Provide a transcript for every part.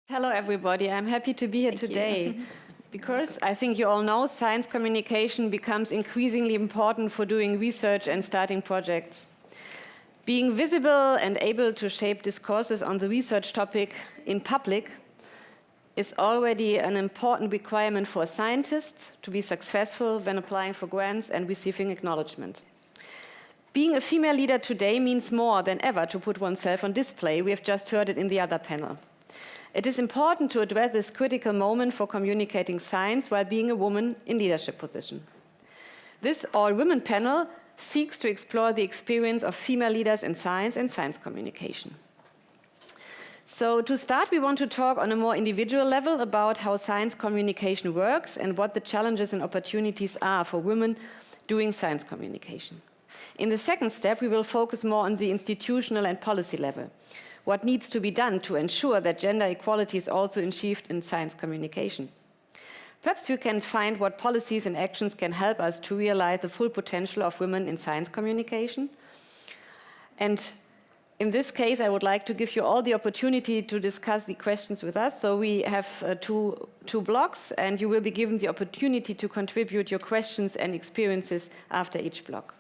Hello, everybody. I'm happy to be here today because I think you all know science communication becomes increasingly important for doing research and starting projects. Being visible and able to shape discourses on the research topic in public is already an important requirement for scientists to be successful when applying for grants and receiving acknowledgement. Being a female leader today means more than ever to put oneself on display. We have just heard it in the other panel. It is important to address this critical moment for communicating science while being a woman in leadership position. This all-women panel seeks to explore the experience of female leaders in science and science communication. So to start, we want to talk on a more individual level about how science communication works and what the challenges and opportunities are for women doing science communication. In the second step, we will focus more on the institutional and policy level. What needs to be done to ensure that gender equality is also achieved in science communication. Perhaps we can find what policies and actions can help us to realize the full potential of women in science communication. And in this case, I would like to give you all the opportunity to discuss the questions with us. So we have two blocks, and you will be given the opportunity to contribute your questions and experiences after each block.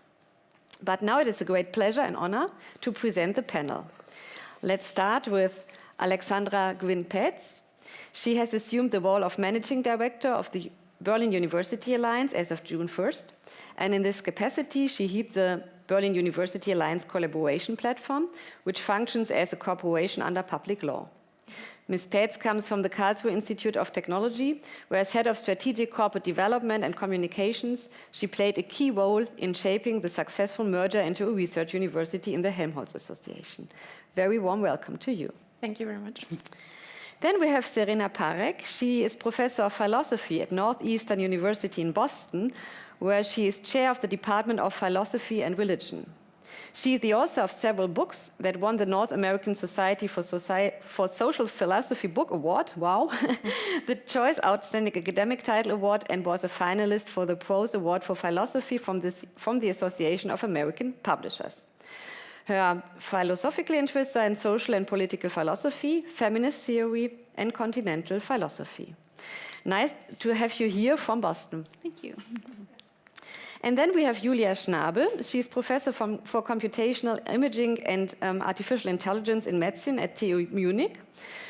But now it is a great pleasure and honor to present the panel. Let's start with Alexandra-Gwyn Paetz. She has assumed the role of Managing Director of the Berlin University Alliance as of June 1st. And in this capacity, she heads the Berlin University Alliance collaboration platform, which functions as a corporation under public law. Ms. Paetz comes from the Karlsruhe Institute of Technology, where as head of strategic corporate development and communications, she played a key role in shaping the successful merger into a research university in the Helmholtz Association. Very warm welcome to you. Thank you very much. Then we have Serena Parekh. She is professor of philosophy at Northeastern University in Boston, where she is chair of the Department of Philosophy and Religion. She is the author of several books that won the North American Society for Social Philosophy Book Award, wow, the Choice Outstanding Academic Title Award, and was a finalist for the Prose Award for Philosophy from the Association of American Publishers. Her philosophical interests are in social and political philosophy, feminist theory, and continental philosophy. Nice to have you here from Boston. Thank you. And then we have Julia Schnabel. She's professor for computational imaging and artificial intelligence in medicine at TU Munich.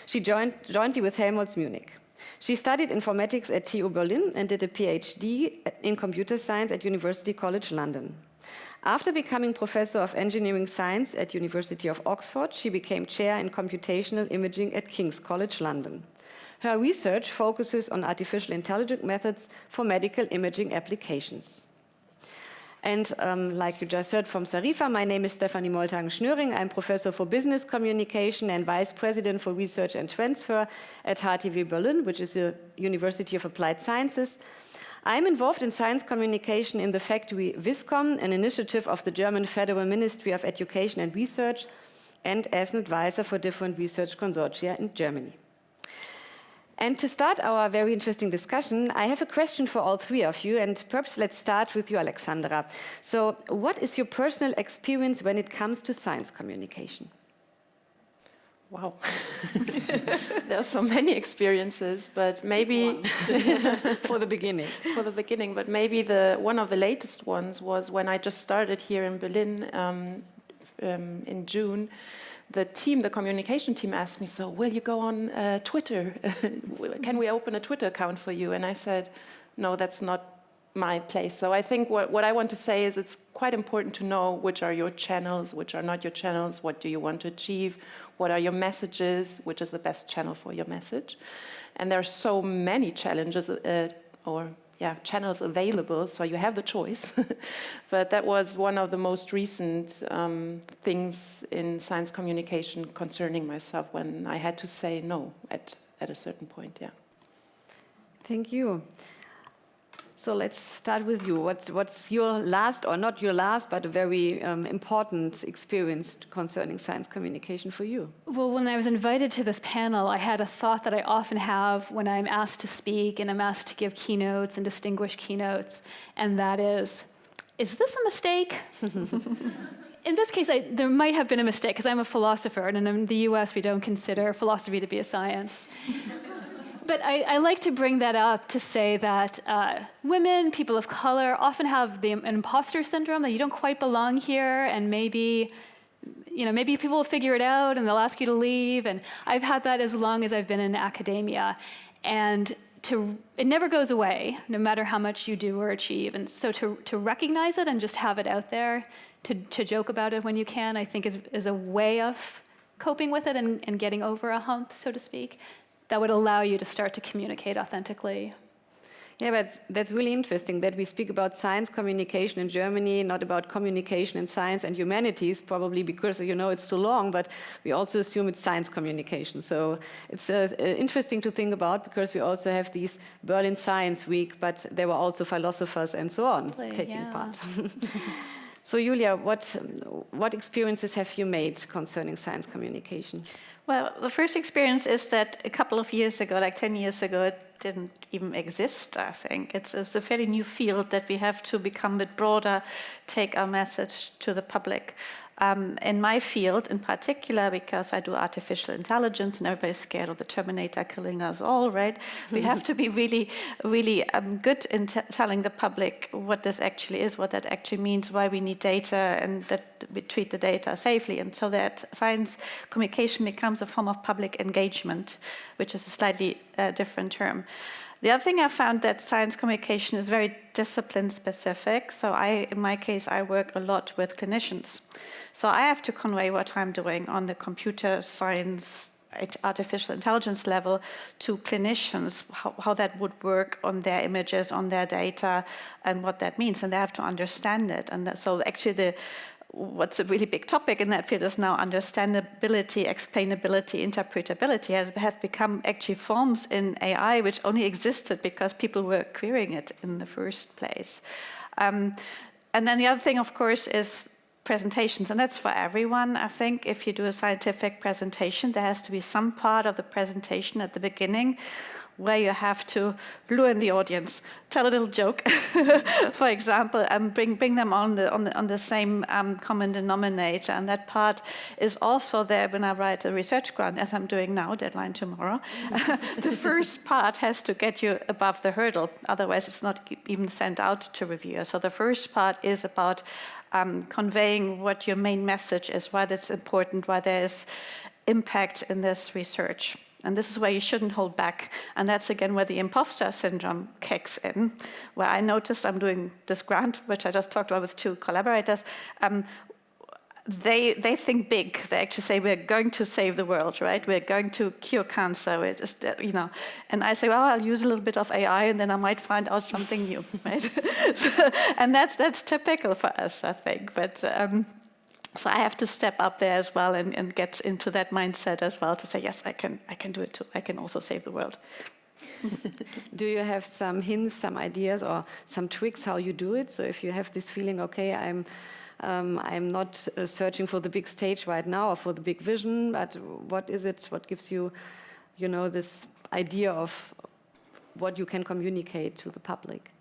She joined jointly with Helmholtz Munich. She studied informatics at TU Berlin and did a PhD in computer science at University College London. After becoming professor of engineering science at University of Oxford, she became chair in computational imaging at King's College London. Her research focuses on artificial intelligence methods for medical imaging applications. And like you just heard from Sarifa, my name is Stefanie Moltagen-Schnöring. I'm professor for business communication and vice president for research and transfer at HTW Berlin, which is a University of Applied Sciences. I'm involved in science communication in the factory Viscom, an initiative of the German Federal Ministry of Education and Research, and as an advisor for different research consortia in Germany. And to start our very interesting discussion, I have a question for all three of you, and perhaps let's start with you, Alexandra. So what is your personal experience when it comes to science communication? Wow. There are so many experiences, but maybe for the beginning. For the beginning, but maybe one of the latest ones was when I just started here in Berlin in June. The communication team asked me, so will you go on Twitter? Can we open a Twitter account for you? And I said, no, that's not my place. So I think what I want to say is it's quite important to know which are your channels, which are not your channels, what do you want to achieve, what are your messages, which is the best channel for your message. And there are so many challenges channels available, so you have the choice. But that was one of the most recent things in science communication concerning myself when I had to say no at a certain point, yeah. Thank you. So let's start with you. What's your last, or not your last, but a very important experience concerning science communication for you? Well, when I was invited to this panel, I had a thought that I often have when I'm asked to speak and I'm asked to give keynotes and distinguished keynotes, and that is this a mistake? in this case, there might have been a mistake, because I'm a philosopher, and in the US, we don't consider philosophy to be a science. But I like to bring that up to say that women, people of color, often have the imposter syndrome, that you don't quite belong here, and maybe people will figure it out, and they'll ask you to leave. And I've had that as long as I've been in academia. And it never goes away, no matter how much you do or achieve. And so to recognize it and just have it out there, to joke about it when you can, I think is a way of coping with it and getting over a hump, so to speak, that would allow you to start to communicate authentically. Yeah, but that's really interesting that we speak about science communication in Germany, not about communication in science and humanities, probably because, it's too long, but we also assume it's science communication. So it's interesting to think about, because we also have these Berlin Science Week, but there were also philosophers and so on taking part. So Julia, what experiences have you made concerning science communication? Well, the first experience is that a couple of years ago, like 10 years ago, it didn't even exist, I think. It's a fairly new field that we have to become a bit broader, take our message to the public. In my field in particular, because I do artificial intelligence and everybody's scared of the Terminator killing us all, right? We have to be really, really good in telling the public what this actually is, what that actually means, why we need data, and that we treat the data safely. And so that science communication becomes a form of public engagement, which is a slightly different term. The other thing I found that science communication is very discipline specific. So in my case, I work a lot with clinicians. So I have to convey what I'm doing on the computer science, artificial intelligence level to clinicians, how that would work on their images, on their data, and what that means. And they have to understand it. And so actually what's a really big topic in that field is now understandability, explainability, interpretability have become actually forms in AI which only existed because people were querying it in the first place. And then the other thing, of course, is presentations, and that's for everyone. I think if you do a scientific presentation, there has to be some part of the presentation at the beginning where you have to lure in the audience, tell a little joke, for example, and bring them on the same common denominator. And that part is also there when I write a research grant, as I'm doing now, deadline tomorrow. The first part has to get you above the hurdle, otherwise it's not even sent out to reviewers. So the first part is about conveying what your main message is, why that's important, why there is impact in this research. And this is where you shouldn't hold back. And that's, again, where the imposter syndrome kicks in, where I noticed I'm doing this grant, which I just talked about with 2 collaborators. They think big. They actually say, we're going to save the world, right? We're going to cure cancer. And I say, well, I'll use a little bit of AI, and then I might find out something new, right? And that's typical for us, I think. But so I have to step up there as well and get into that mindset as well to say, yes, I can do it too. I can also save the world. Do you have some hints, some ideas, or some tricks how you do it? So if you have this feeling, okay, I'm not searching for the big stage right now or for the big vision, but what is it? What gives you, this idea of what you can communicate to the public?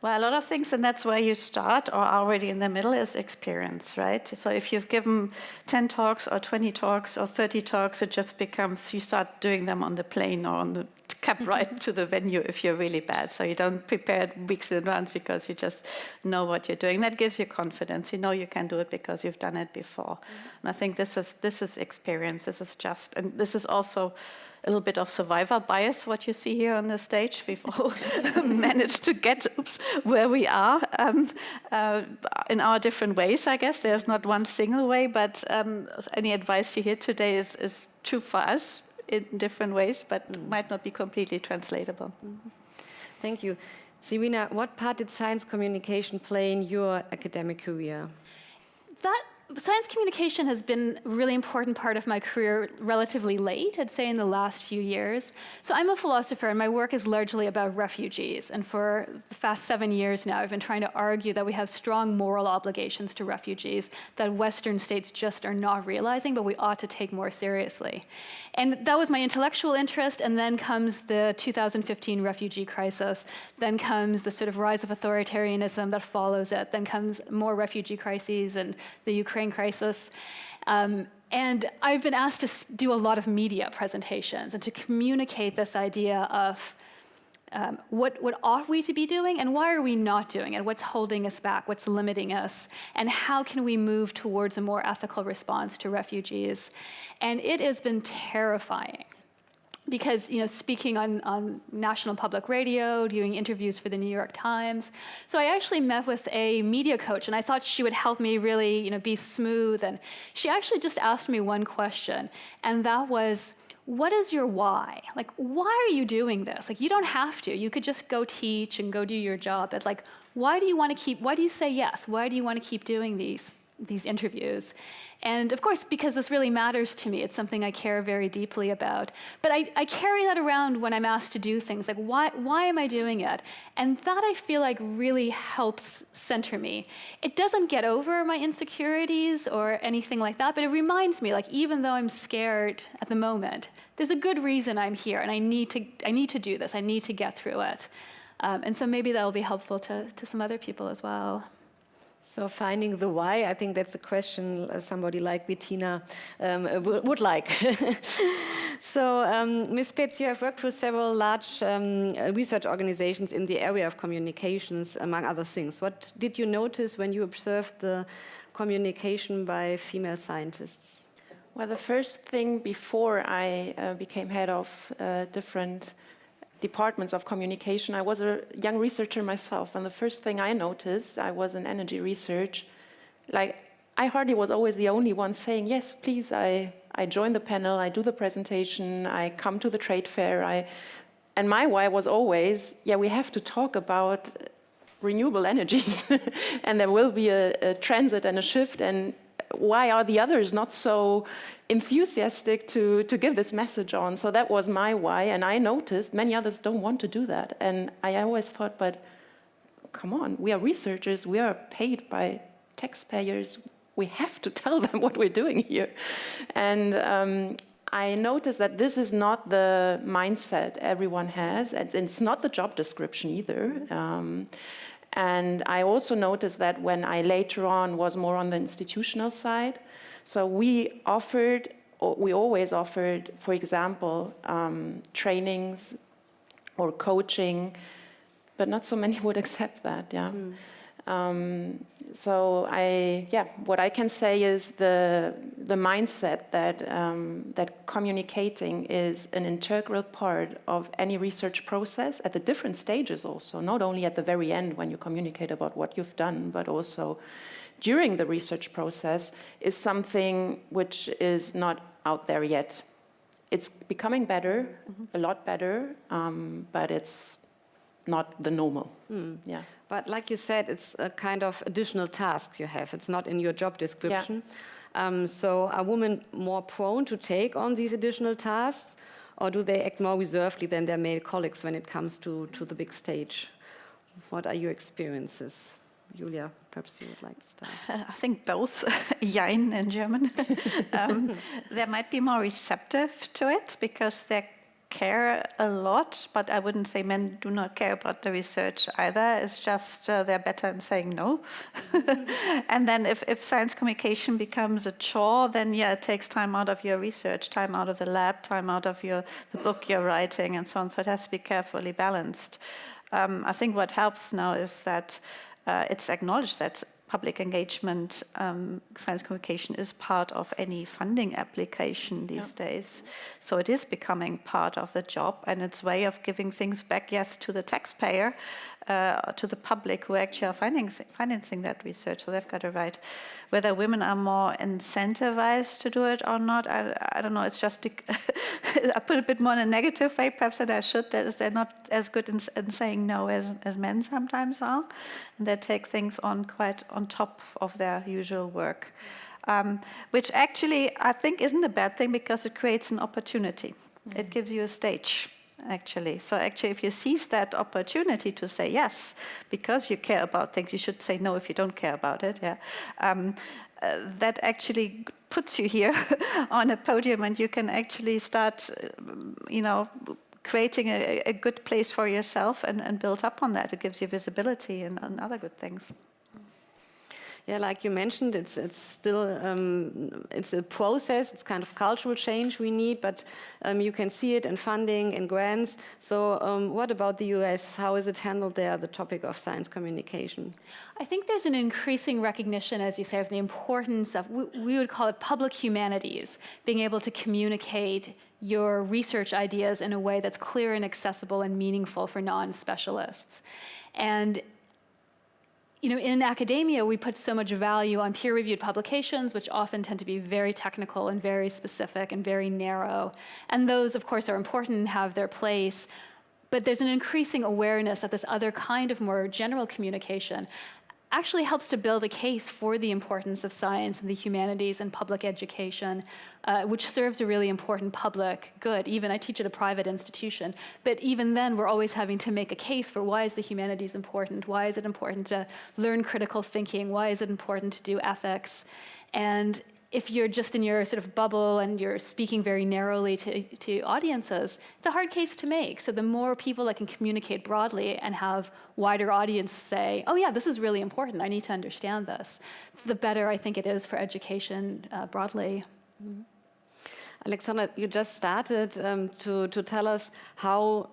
Well, a lot of things, and that's where you start, or already in the middle, is experience, right? So if you've given 10 talks or 20 talks or 30 talks, it just becomes, you start doing them on the plane or on the cab ride to the venue if you're really bad. So you don't prepare it weeks in advance because you just know what you're doing. That gives you confidence. You know you can do it because you've done it before. And I think this is experience. This is just, and this is also a little bit of survivor bias, what you see here on the stage. We've all managed to get where we are in our different ways, I guess. There's not one single way, but any advice you hear today is true for us in different ways, but might not be completely translatable. Mm-hmm. Thank you. Serena, what part did science communication play in your academic career? That science communication has been a really important part of my career relatively late, I'd say in the last few years. So I'm a philosopher, and my work is largely about refugees. And for the past 7 years now, I've been trying to argue that we have strong moral obligations to refugees that Western states just are not realizing, but we ought to take more seriously. And that was my intellectual interest, and then comes the 2015 refugee crisis, then comes the sort of rise of authoritarianism that follows it, then comes more refugee crises and the Ukraine crisis. And I've been asked to do a lot of media presentations and to communicate this idea of what ought we to be doing and why are we not doing it? What's holding us back? What's limiting us? And how can we move towards a more ethical response to refugees? And it has been terrifying. Because, speaking on national public radio, doing interviews for the New York Times. So I actually met with a media coach, and I thought she would help me really, be smooth. And she actually just asked me one question, and that was, what is your why? Like, why are you doing this? Like, you don't have to. You could just go teach and go do your job. But like, why do you say yes? Why do you want to keep doing these interviews? And of course, because this really matters to me, it's something I care very deeply about. But I carry that around when I'm asked to do things, like why am I doing it? And that I feel like really helps center me. It doesn't get over my insecurities or anything like that, but it reminds me, like, even though I'm scared at the moment, there's a good reason I'm here, and I need to do this. I need to get through it. And so maybe that will be helpful to some other people as well. So finding the why, I think that's a question somebody like Bettina would like. So, Ms. Paetz, you have worked for several large research organizations in the area of communications, among other things. What did you notice when you observed the communication by female scientists? Well, the first thing before I became head of different departments of communication, I was a young researcher myself, and the first thing I noticed, I was in energy research, like I hardly was always the only one saying, yes, please, I join the panel, I do the presentation, I come to the trade fair, and my why was always, yeah, we have to talk about renewable energies, and there will be a transit and a shift, and why are the others not so enthusiastic to give this message on? So that was my why, and I noticed many others don't want to do that. And I always thought, but come on, we are researchers, we are paid by taxpayers, we have to tell them what we're doing here. And I noticed that this is not the mindset everyone has, and it's not the job description either. And I also noticed that when I later on was more on the institutional side, so we always offered, for example, trainings or coaching, but not so many would accept that, yeah. So what I can say is the mindset that communicating is an integral part of any research process at the different stages also, not only at the very end when you communicate about what you've done, but also during the research process, is something which is not out there yet. It's becoming better, a lot better, but it's not the normal. Yeah. But like you said, it's a kind of additional task you have. It's not in your job description. Yeah. So are women more prone to take on these additional tasks, or do they act more reservedly than their male colleagues when it comes to the big stage? What are your experiences? Julia, perhaps you would like to start. I think both, Jein in German. They might be more receptive to it because they care a lot, but I wouldn't say men do not care about the research either. It's just they're better in saying no. And then if science communication becomes a chore, then yeah, it takes time out of your research, time out of the lab, time out of the book you're writing, and so on. So it has to be carefully balanced. I think what helps now is that it's acknowledged that public engagement, science communication is part of any funding application these days. So it is becoming part of the job, and it's a way of giving things back, yes, to the taxpayer, to the public who actually are financing that research. So they've got a right. Whether women are more incentivized to do it or not, I don't know. It's just, I put it a bit more in a negative way, perhaps, than I should. They're not as good in saying no as men sometimes are. And they take things on quite on top of their usual work. which actually I think isn't a bad thing because it creates an opportunity. It gives you a stage, actually. So actually, if you seize that opportunity to say yes, because you care about things, you should say no if you don't care about it. Yeah, that actually puts you here on a podium, and you can actually start, creating a good place for yourself and build up on that. It gives you visibility and other good things. Yeah, like you mentioned, it's still it's a process. It's kind of cultural change we need, but you can see it in funding and grants. So, what about the US? How is it handled there? The topic of science communication. I think there's an increasing recognition, as you say, of the importance of we would call it public humanities, being able to communicate your research ideas in a way that's clear and accessible and meaningful for non-specialists, and in academia, we put so much value on peer-reviewed publications, which often tend to be very technical and very specific and very narrow. And those, of course, are important and have their place. But there's an increasing awareness that this other kind of more general communication actually helps to build a case for the importance of science and the humanities and public education, which serves a really important public good. Even I teach at a private institution, but even then we're always having to make a case for why is the humanities important? Why is it important to learn critical thinking? Why is it important to do ethics? And if you're just in your sort of bubble and you're speaking very narrowly to audiences, it's a hard case to make. So the more people that can communicate broadly and have wider audience say, oh yeah, this is really important, I need to understand this, the better I think it is for education broadly. Mm-hmm. Alexandra, you just started to tell us how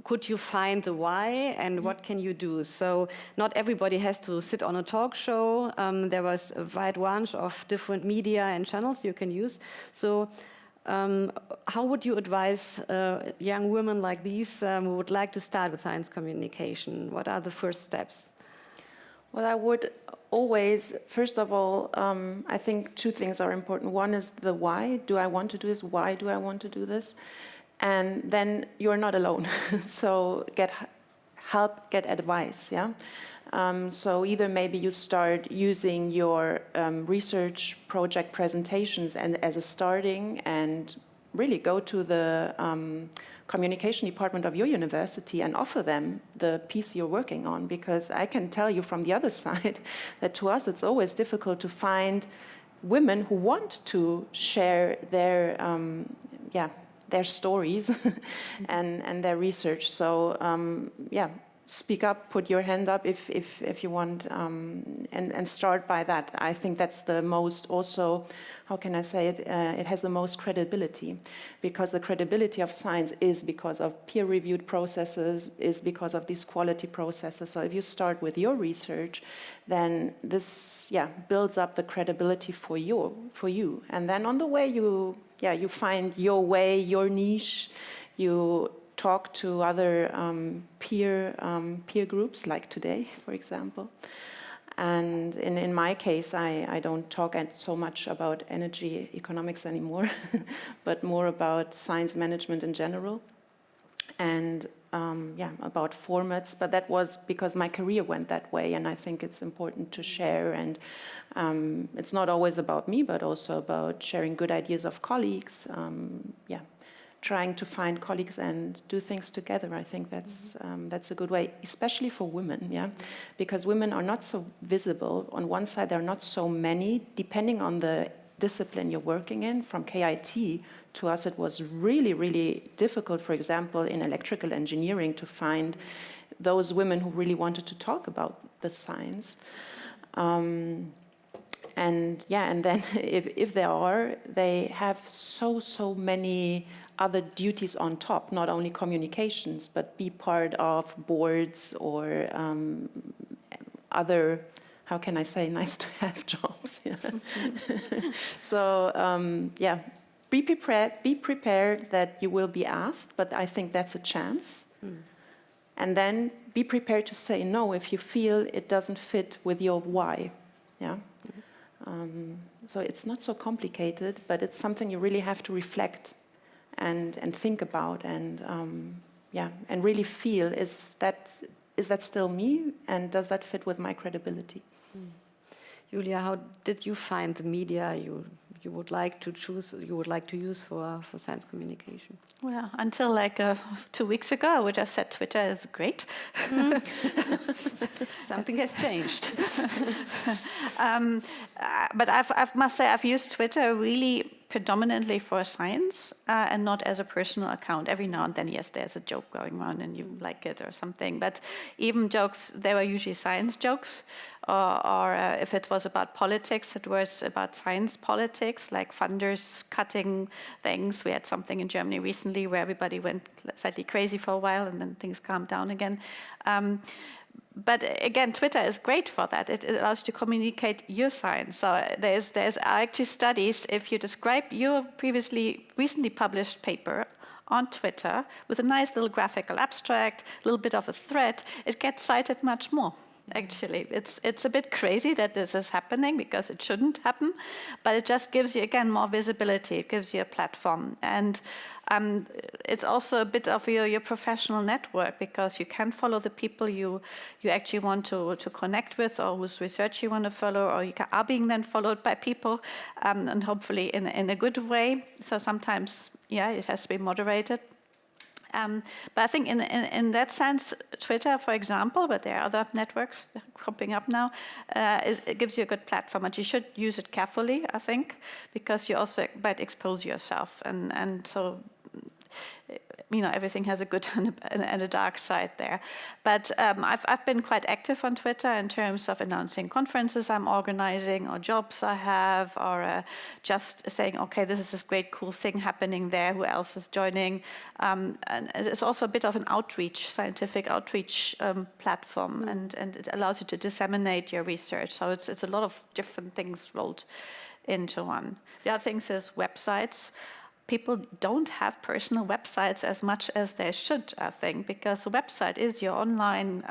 could you find the why and what can you do? So not everybody has to sit on a talk show. There was a wide range of different media and channels you can use. So how would you advise young women like these who would like to start with science communication? What are the first steps? Well, I would always, first of all, I think two things are important. One is the why. Do I want to do this? Why do I want to do this? And then you're not alone. So get help, get advice, yeah? So either maybe you start using your research project presentations and as a starting and really go to the communication department of your university and offer them the piece you're working on, because I can tell you from the other side that to us it's always difficult to find women who want to share their stories and their research. So speak up, put your hand up if you want, and start by that. I think that's the most also, how can I say it, it has the most credibility, because the credibility of science is because of peer-reviewed processes, is because of these quality processes. So if you start with your research, then this builds up the credibility for you. And then on the way you find your way, your niche, you talk to other peer groups, like today, for example. And in my case, I don't talk so much about energy economics anymore, but more about science management in general. And about formats, but that was because my career went that way, and I think it's important to share, and it's not always about me, but also about sharing good ideas of't trying to find colleagues and do things together. I think that's a good way, especially for women, because women are not so visible. On one side, there are not so many, depending on the discipline you're working in. From KIT to us, it was really, really difficult, for example, in electrical engineering, to find those women who really wanted to talk about the science. And then if there are, they have so many other duties on top, not only communications, but be part of boards or other, how can I say, nice to have jobs. So be prepared that you will be asked, but I think that's a chance. And then be prepared to say no if you feel it doesn't fit with your why. So it's not so complicated, but it's something you really have to reflect and think about, and and really feel, is that still me, and does that fit with my credibility? Julia, how did you find the media you would like to choose, you would like to use for science communication? Well, until like 2 weeks ago, I would have said Twitter is great. Something has changed. But I must say I've used Twitter really predominantly for science and not as a personal account. Every now and then, yes, there's a joke going on and you like it or something. But even jokes, they were usually science jokes. Or if it was about politics, it was about science politics, like funders cutting things. We had something in Germany recently where everybody went slightly crazy for a while and then things calmed down again. But again, Twitter is great for that. It allows you to communicate your science. So there's actually studies, if you describe your recently published paper on Twitter with a nice little graphical abstract, a little bit of a thread, it gets cited much more. Actually, it's a bit crazy that this is happening because it shouldn't happen, but it just gives you, again, more visibility. It gives you a platform. And it's also a bit of your professional network because you can follow the people you actually want to connect with or whose research you want to follow, or you are being then followed by people, and hopefully in a good way. So sometimes, yeah, it has to be moderated. But I think in that sense, Twitter, for example, but there are other networks cropping up now, it gives you a good platform, and you should use it carefully, I think, because you also might expose yourself. And so, everything has a good and a dark side there. But I've been quite active on Twitter in terms of announcing conferences I'm organizing or jobs I have, or just saying, okay, this is this great cool thing happening there, who else is joining? And it's also a bit of an outreach, scientific outreach platform, and it allows you to disseminate your research. So it's a lot of different things rolled into one. The other thing is websites. People don't have personal websites as much as they should, I think, because the website is your online,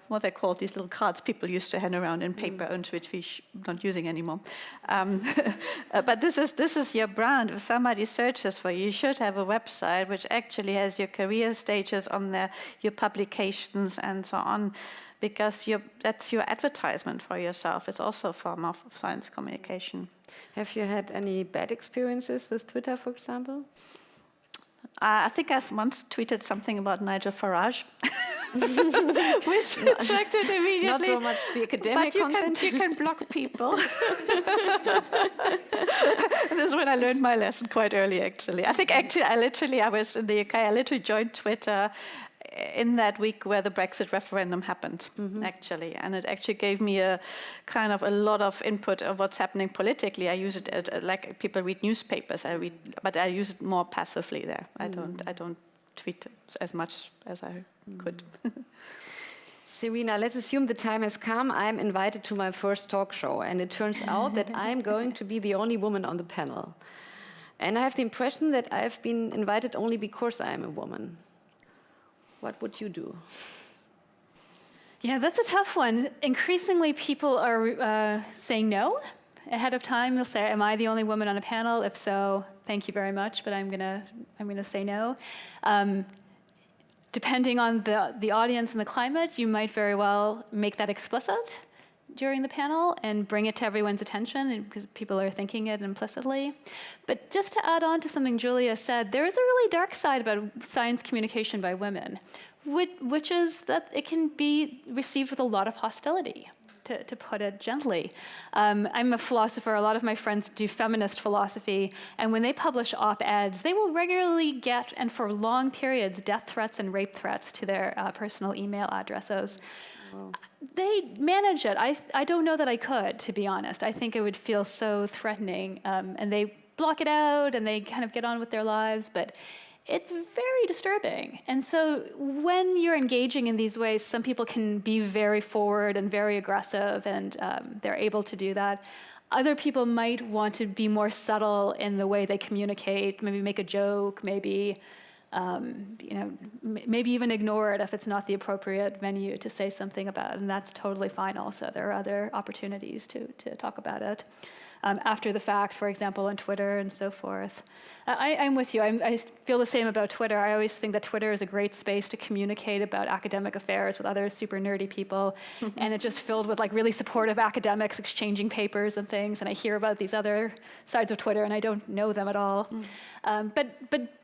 what they call these little cards people used to hand around in paper, and which we're not using anymore. But this is your brand. If somebody searches for you, you should have a website which actually has your career stages on there, your publications, and so on, because that's your advertisement for yourself. It's also a form of science communication. Have you had any bad experiences with Twitter, for example? I think I once tweeted something about Nigel Farage, which attracted immediately. Not so much the academic content. But you can block people. This is when I learned my lesson quite early, actually. I think I was in the UK, I literally joined Twitter in that week where the Brexit referendum happened, actually. And it actually gave me a lot of input of what's happening politically. I use it like people read newspapers, but I use it more passively there. I don't tweet as much as I could. Serena, let's assume the time has come. I'm invited to my first talk show, and it turns out that I'm going to be the only woman on the panel. And I have the impression that I've been invited only because I'm a woman. What would you do? Yeah, that's a tough one. Increasingly, people are saying no ahead of time. They'll say, "Am I the only woman on a panel? If so, thank you very much, but I'm gonna say no." Depending on the audience and the climate, you might very well make that explicit during the panel and bring it to everyone's attention because people are thinking it implicitly. But just to add on to something Julia said, there is a really dark side about science communication by women, which is that it can be received with a lot of hostility, to put it gently. I'm a philosopher. A lot of my friends do feminist philosophy, and when they publish op-eds, they will regularly get, and for long periods, death threats and rape threats to their personal email addresses. Wow. They manage it. I don't know that I could, to be honest. I think it would feel so threatening, and they block it out, and they kind of get on with their lives, but it's very disturbing. And so when you're engaging in these ways, some people can be very forward and very aggressive, and they're able to do that. Other people might want to be more subtle in the way they communicate, maybe make a joke, maybe maybe even ignore it if it's not the appropriate venue to say something about it, and that's totally fine also. There are other opportunities to talk about it. after the fact, for example, on Twitter and so forth. I'm with you. I feel the same about Twitter. I always think that Twitter is a great space to communicate about academic affairs with other super nerdy people. And it's just filled with like really supportive academics exchanging papers and things. And I hear about these other sides of Twitter and I don't know them at all. But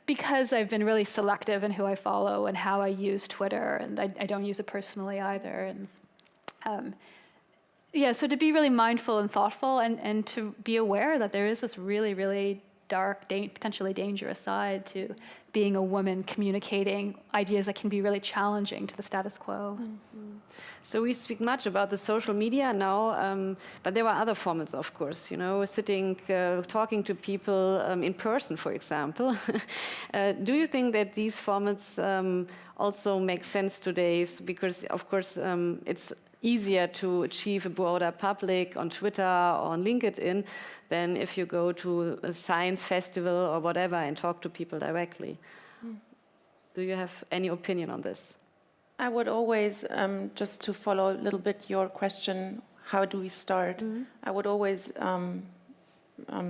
because I've been really selective in who I follow and how I use Twitter, and I don't use it personally either. And yeah, so to be really mindful and thoughtful and to be aware that there is this really, really dark, potentially dangerous side to being a woman communicating ideas that can be really challenging to the status quo. So we speak much about the social media now, but there are other formats, of course, sitting, talking to people in person, for example. Do you think that these formats also make sense today? Because, of course, it's easier to achieve a broader public on Twitter or on LinkedIn than if you go to a science festival or whatever and talk to people directly. Do you have any opinion on this? I would always, just to follow a little bit your question, how do we start? I would always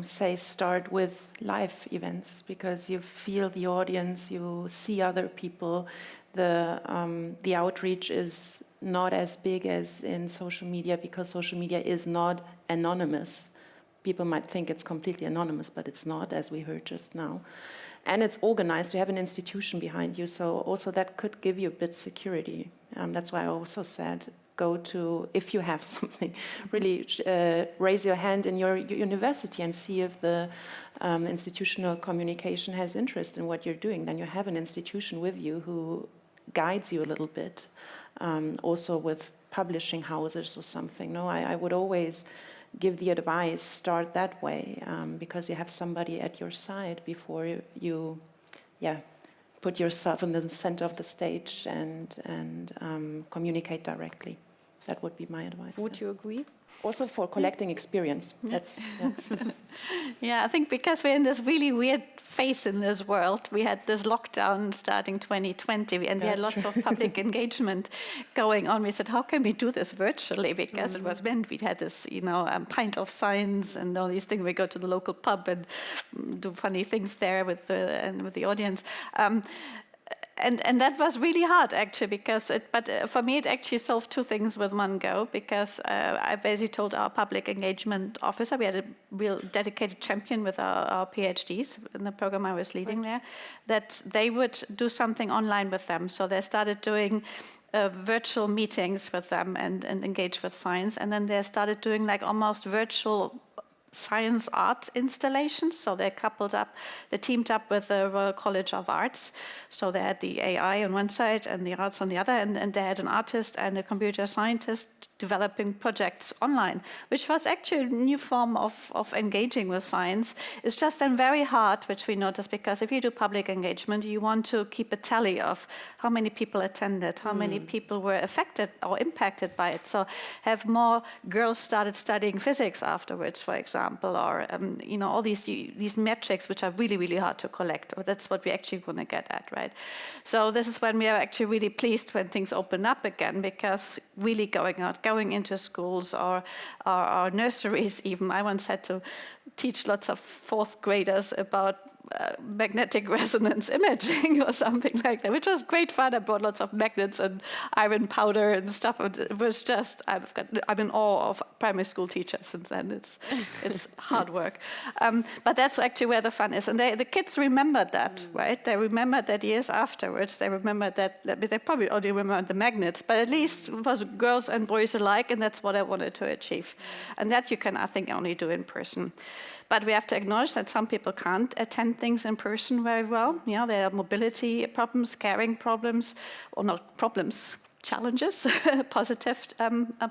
say start with live events, because you feel the audience, you see other people. The outreach is not as big as in social media, because social media is not anonymous. People might think it's completely anonymous, but it's not, as we heard just now. And it's organized. You have an institution behind you, so also that could give you a bit security. That's why I also said, go to, if you have something, really raise your hand in your university and see if the institutional communication has interest in what you're doing. Then you have an institution with you who guides you a little bit, also with publishing houses or something. No, I would always give the advice, start that way, because you have somebody at your side before you put yourself in the center of the stage and communicate directly. That would be my advice. Would you agree? Also for collecting experience. That's Yeah, I think because we're in this really weird phase in this world, we had this lockdown starting 2020, and we had lots of public engagement going on. We said, how can we do this virtually? Because it was meant we had this, pint of science and all these things. We go to the local pub and do funny things there with the audience. And that was really hard, actually, but for me, it actually solved two things with one go, because I basically told our public engagement officer, we had a real dedicated champion with our PhDs in the program I was leading there, that they would do something online with them. So they started doing virtual meetings with them and engage with science. And then they started doing like almost virtual science art installations. So they teamed up with the Royal College of Arts. So they had the AI on one side and the arts on the other, and they had an artist and a computer scientist developing projects online, which was actually a new form of engaging with science. It's just then very hard, which we noticed, because if you do public engagement, you want to keep a tally of how many people attended, how many people were affected or impacted by it. So have more girls started studying physics afterwards, for example, or all these metrics which are really, really hard to collect, or that's what we actually want to get at, right? So this is when we are actually really pleased when things open up again, because really going into schools or nurseries even. I once had to teach lots of fourth graders about magnetic resonance imaging or something like that, which was great fun. I brought lots of magnets and iron powder and stuff. It was just, I'm in awe of primary school teachers since then. It's hard work. But that's actually where the fun is. And the kids remembered that, right? They remembered that years afterwards. They remembered that, they probably only remembered the magnets, but at least it was girls and boys alike, and that's what I wanted to achieve. And that you can, I think, only do in person. But we have to acknowledge that some people can't attend things in person very well. There are mobility problems, caring problems, or not problems, challenges, positive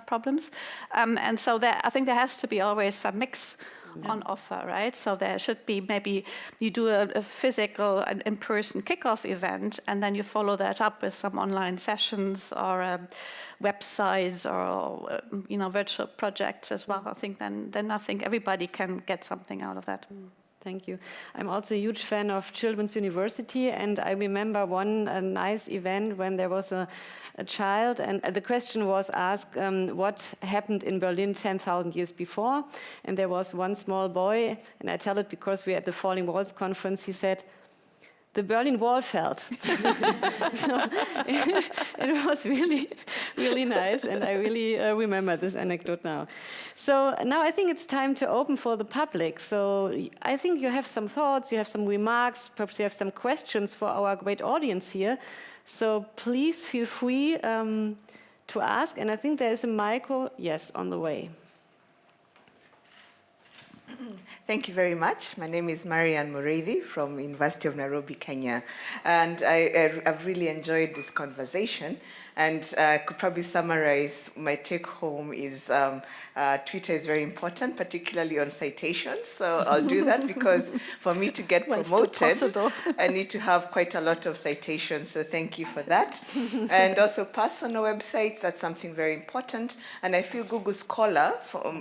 problems. And so I think there has to be always some mix on offer, right? So there should be, maybe you do a physical and in-person kickoff event, and then you follow that up with some online sessions or websites or virtual projects as well. I think then I think everybody can get something out of that. Thank you. I'm also a huge fan of Children's University, and I remember one nice event when there was a child, and the question was asked, what happened in Berlin 10,000 years before? And there was one small boy, and I tell it because we're at the Falling Walls conference, he said, the Berlin Wall fell. So it was really, really nice, and I really remember this anecdote now. So now I think it's time to open for the public. So I think you have some thoughts, you have some remarks, perhaps you have some questions for our great audience here. So please feel free to ask, and I think there is a micro, yes, on the way. Thank you very much. My name is Marian Mureithi from University of Nairobi, Kenya. And I've really enjoyed this conversation. And I could probably summarize my take home is Twitter is very important, particularly on citations. So I'll do that because for me to get promoted, I need to have quite a lot of citations. So thank you for that. And also personal websites, that's something very important. And I feel Google Scholar,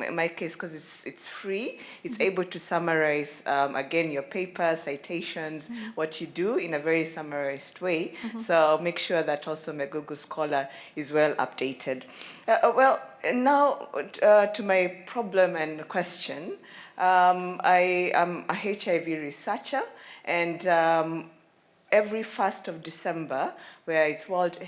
in my case, because it's free, it's able to summarize, again, your paper, citations, what you do in a very summarized way. So I'll make sure that also my Google Scholar is well updated. Well, now to my problem and question. I am a HIV researcher, and every 1st of December, where it's World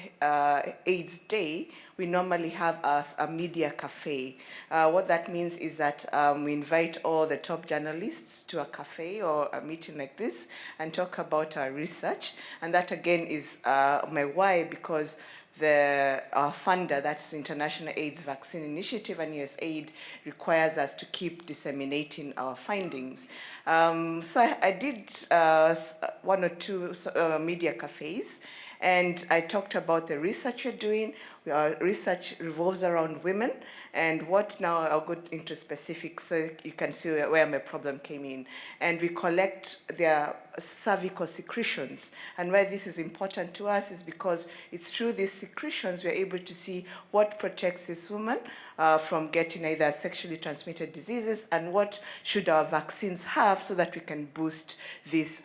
AIDS Day, we normally have a media cafe. What that means is that we invite all the top journalists to a cafe or a meeting like this and talk about our research. And that, again, is my why, because our funder, that's International AIDS Vaccine Initiative, and USAID requires us to keep disseminating our findings. So I did 1 or 2 media cafes, and I talked about the research we're doing. Our research revolves around women, and what now, I'll go into specifics so you can see where my problem came in. And we collect their cervical secretions. And why this is important to us is because it's through these secretions we're able to see what protects this woman from getting either sexually transmitted diseases, and what should our vaccines have so that we can boost these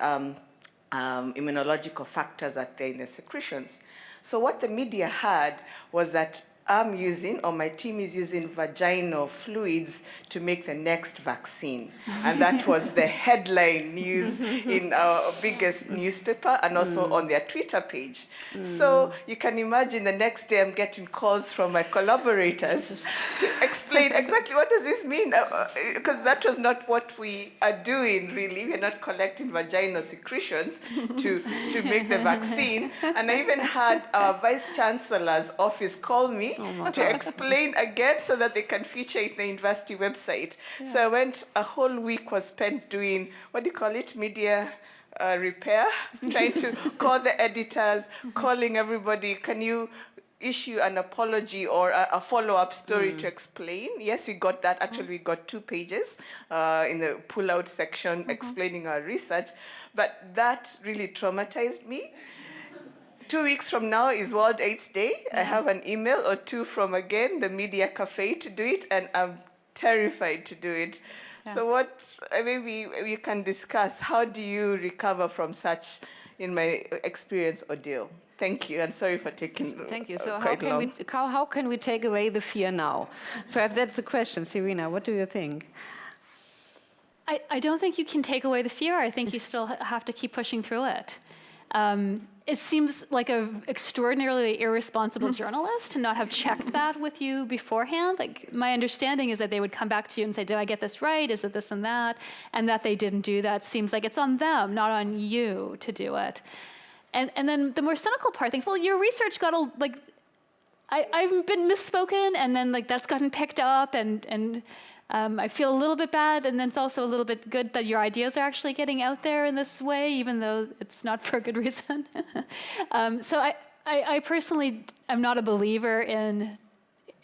immunological factors that they're in the secretions. So what the media had was that I'm using, or my team is using, vaginal fluids to make the next vaccine. And that was the headline news in our biggest newspaper, and also on their Twitter page. So you can imagine the next day I'm getting calls from my collaborators to explain exactly what does this mean, because that was not what we are doing, really. We're not collecting vaginal secretions to make the vaccine. And I even had our Vice Chancellor's office call me to explain again so that they can feature it in the university website. Yeah. So I went, a whole week was spent doing, what do you call it, media repair, trying to call the editors, calling everybody, can you issue an apology or a follow-up story to explain? Yes, we got that. Actually, we got 2 pages in the pull-out section explaining our research, but that really traumatized me. 2 weeks from now is World AIDS Day. I have an email or 2 from, again, the media cafe to do it, and I'm terrified to do it. Yeah. So what, maybe we can discuss, how do you recover from such, in my experience, ordeal? Thank you, and sorry for taking Thank you. So quite long. how can we take away the fear now? Perhaps that's the question. Serena, what do you think? I don't think you can take away the fear. I think you still have to keep pushing through it. It seems like an extraordinarily irresponsible journalist to not have checked that with you beforehand. Like, my understanding is that they would come back to you and say, did I get this right? Is it this and that? And that they didn't do that seems like it's on them, not on you to do it. And then the more cynical part thinks, well, your research got I've been misspoken, and then that's gotten picked up, and I feel a little bit bad, and then it's also a little bit good that your ideas are actually getting out there in this way, even though it's not for a good reason. So I personally am not a believer in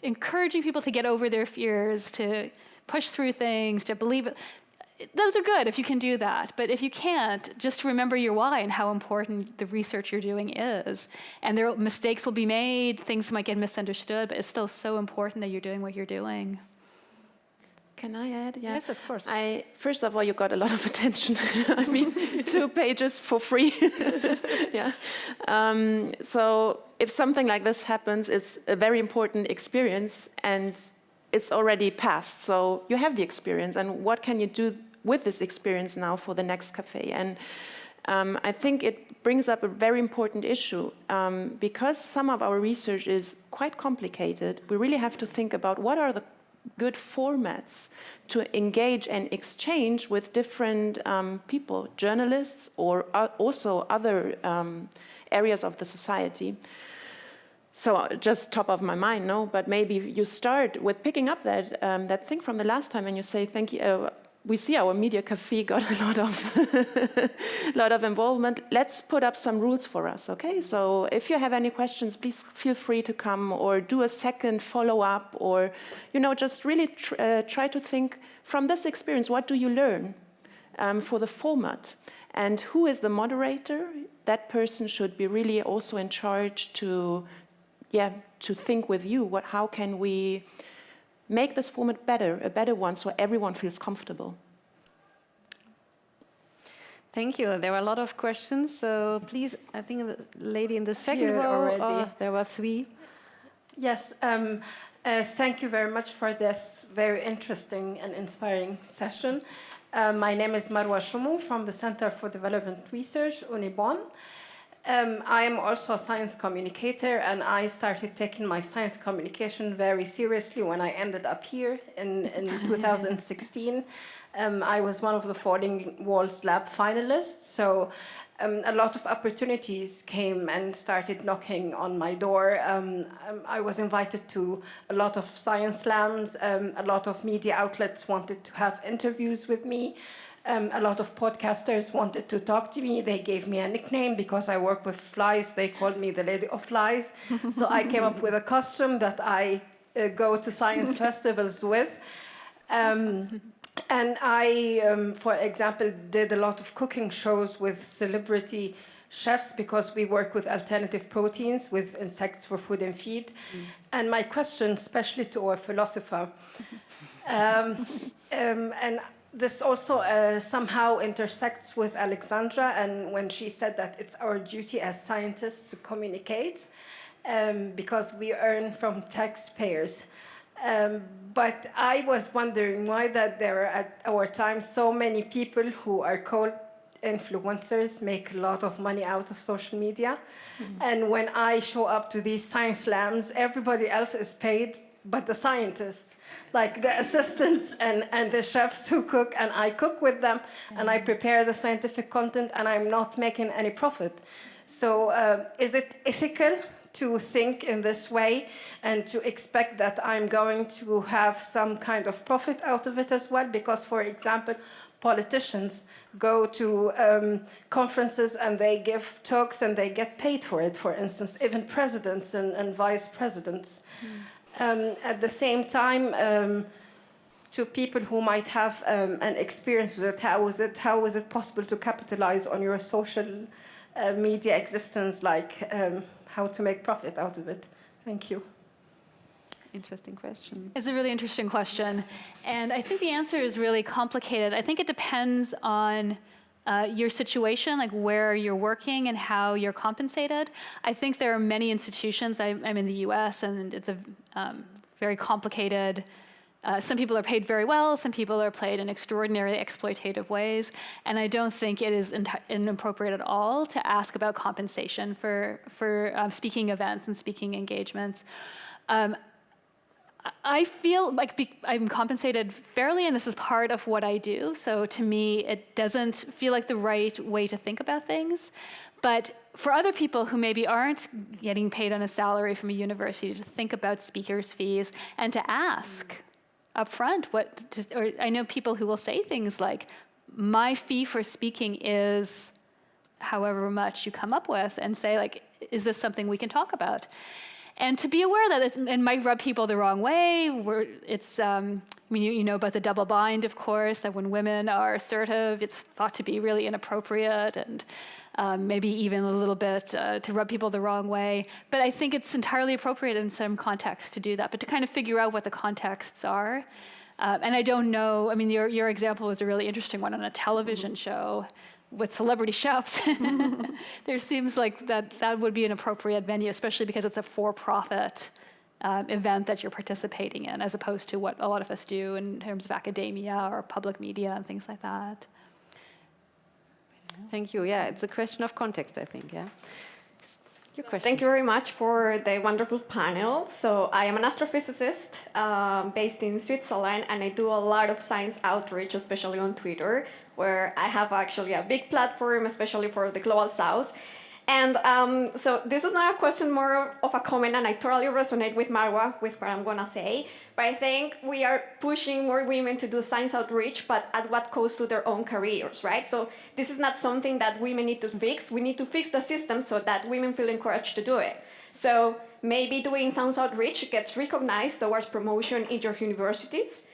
encouraging people to get over their fears, to push through things, to believe it. Those are good if you can do that, but if you can't, just remember your why and how important the research you're doing is. And mistakes will be made, things might get misunderstood, but it's still so important that you're doing what you're doing. can I add? Yeah. Yes, of course. First of all, you got a lot of attention. I mean, 2 pages for free. Yeah. So if something like this happens, it's a very important experience, and it's already past. So you have the experience, and what can you do with this experience now for the next cafe? And I think it brings up a very important issue. Because some of our research is quite complicated, we really have to think about what are the good formats to engage and exchange with different people, journalists, or also other areas of the society. So just top of my mind, no, but maybe you start with picking up that thing from the last time, and you say, thank you. We see our media cafe got a lot of involvement. Let's put up some rules for us, okay? So if you have any questions, please feel free to come or do a second follow-up, or just really try to think from this experience, what do you learn for the format? And who is the moderator? That person should be really also in charge to think with you, how can we make this format better, a better one, so everyone feels comfortable. Thank you. There were a lot of questions, so please, I think the lady in the second Here row, already. there were 3. Yes, thank you very much for this very interesting and inspiring session. My name is Marwa Shumu from the Center for Development Research, Uni Bonn. I am also a science communicator, and I started taking my science communication very seriously when I ended up here in 2016. I was one of the Falling Walls Lab finalists, so a lot of opportunities came and started knocking on my door. I was invited to a lot of science slams. A lot of media outlets wanted to have interviews with me. A lot of podcasters wanted to talk to me. They gave me a nickname because I work with flies. They called me the Lady of Flies. So I came up with a costume that I go to science festivals with. And I, for example, did a lot of cooking shows with celebrity chefs because we work with alternative proteins, with insects for food and feed. And my question, especially to our philosopher, and this also somehow intersects with Alexandra, and when she said that it's our duty as scientists to communicate because we earn from taxpayers. But I was wondering why that there are at our time so many people who are called influencers make a lot of money out of social media. And when I show up to these science slams, everybody else is paid but the scientists, like the assistants and the chefs who cook, and I cook with them, and I prepare the scientific content, and I'm not making any profit. So is it ethical to think in this way and to expect that I'm going to have some kind of profit out of it as well? Because, for example, politicians go to conferences and they give talks and they get paid for it, for instance, even presidents and vice presidents. At the same time, to people who might have an experience with it, how is it possible to capitalize on your social media existence, like how to make profit out of it? Thank you. Interesting question. It's a really interesting question. And I think the answer is really complicated. I think it depends on your situation, like where you're working and how you're compensated. I think there are many institutions. I'm in the US, and it's a very complicated. Some people are paid very well. Some people are paid in extraordinarily exploitative ways. And I don't think it is inappropriate at all to ask about compensation for speaking events and speaking engagements. I feel like I'm compensated fairly, and this is part of what I do. So to me, it doesn't feel like the right way to think about things. But for other people who maybe aren't getting paid on a salary from a university, to think about speakers' fees and to ask up front or I know people who will say things like, my fee for speaking is however much you come up with, and say, like, is this something we can talk about? And to be aware that it might rub people the wrong way. It's, you know about the double bind, of course, that when women are assertive, it's thought to be really inappropriate and maybe even a little bit to rub people the wrong way. But I think it's entirely appropriate in some contexts to do that. But to kind of figure out what the contexts are, And I don't know, I mean, your example was a really interesting one on a television show with celebrity chefs. There seems like that would be an appropriate venue, especially because it's a for-profit event that you're participating in, as opposed to what a lot of us do in terms of academia or public media and things like that. Thank you. Yeah, it's a question of context, I think. Yeah. Your question. Thank you very much for the wonderful panel. So I am an astrophysicist based in Switzerland, and I do a lot of science outreach, especially on Twitter, where I have actually a big platform, especially for the Global South. And so this is not a question, more of a comment, and I totally resonate with Marwa, with what I'm gonna say. But I think we are pushing more women to do science outreach, but at what cost to their own careers, right? So this is not something that women need to fix. We need to fix the system so that women feel encouraged to do it. So maybe doing science outreach gets recognized towards promotion in your universities.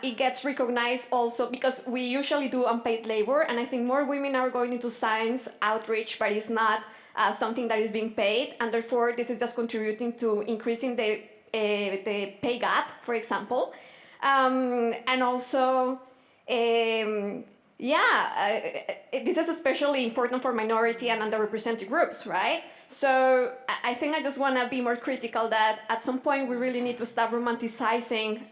It gets recognized also because we usually do unpaid labor, and I think more women are going into science outreach, but it's not something that is being paid, and therefore this is just contributing to increasing the pay gap, for example. And also, this is especially important for minority and underrepresented groups, right? So I think I just want to be more critical that at some point we really need to stop romanticizing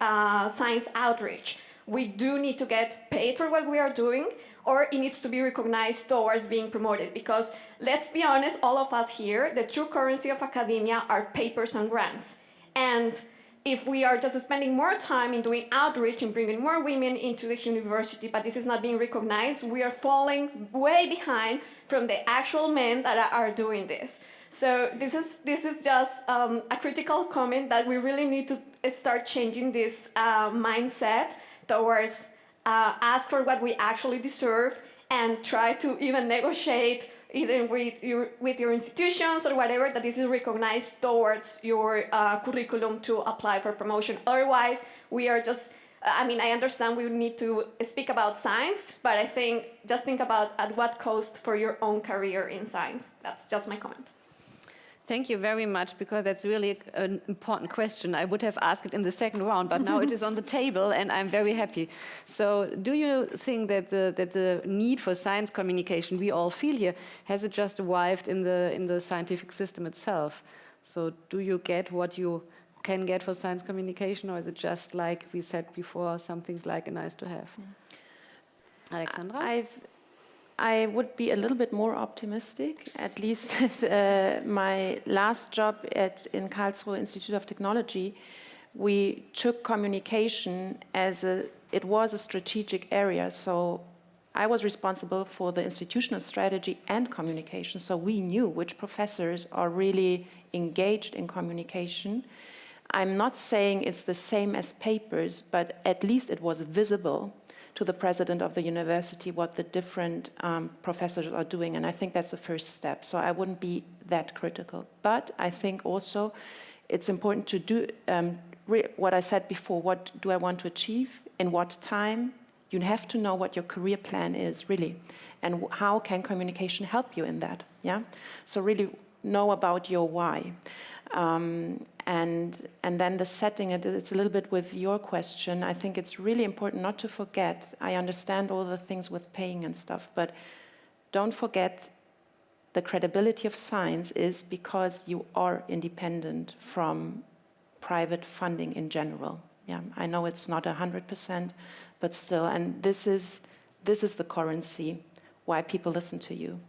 science outreach. We do need to get paid for what we are doing, or it needs to be recognized towards being promoted. Because let's be honest, all of us here, the true currency of academia are papers and grants. And if we are just spending more time in doing outreach and bringing more women into the university, but this is not being recognized, we are falling way behind from the actual men that are doing this. So this is just a critical comment that we really need to start changing this mindset towards ask for what we actually deserve and try to even negotiate either with your institutions or whatever, that this is recognized towards your curriculum to apply for promotion. Otherwise, we are just, I mean, I understand we need to speak about science, but I think just think about at what cost for your own career in science. That's just my comment. Thank you very much, because that's really an important question. I would have asked it in the second round, but now it is on the table, and I'm very happy. So do you think that the need for science communication we all feel here, has it just arrived in the scientific system itself? So do you get what you can get for science communication, or is it just, like we said before, something like a nice to have? Alexandra? I would be a little bit more optimistic, at least at my last job in Karlsruhe Institute of Technology. We took communication it was a strategic area. So I was responsible for the institutional strategy and communication. So we knew which professors are really engaged in communication. I'm not saying it's the same as papers, but at least it was visible to the president of the university what the different professors are doing. And I think that's the first step. So I wouldn't be that critical. But I think also it's important to do what I said before. What do I want to achieve? In what time? You have to know what your career plan is, really. And how can communication help you in that? Yeah. So really know about your why. And then the setting, it's a little bit with your question. I think it's really important not to forget. I understand all the things with paying and stuff, but don't forget the credibility of science is because you are independent from private funding in general. Yeah, I know it's not 100%, but still, and this is the currency why people listen to you.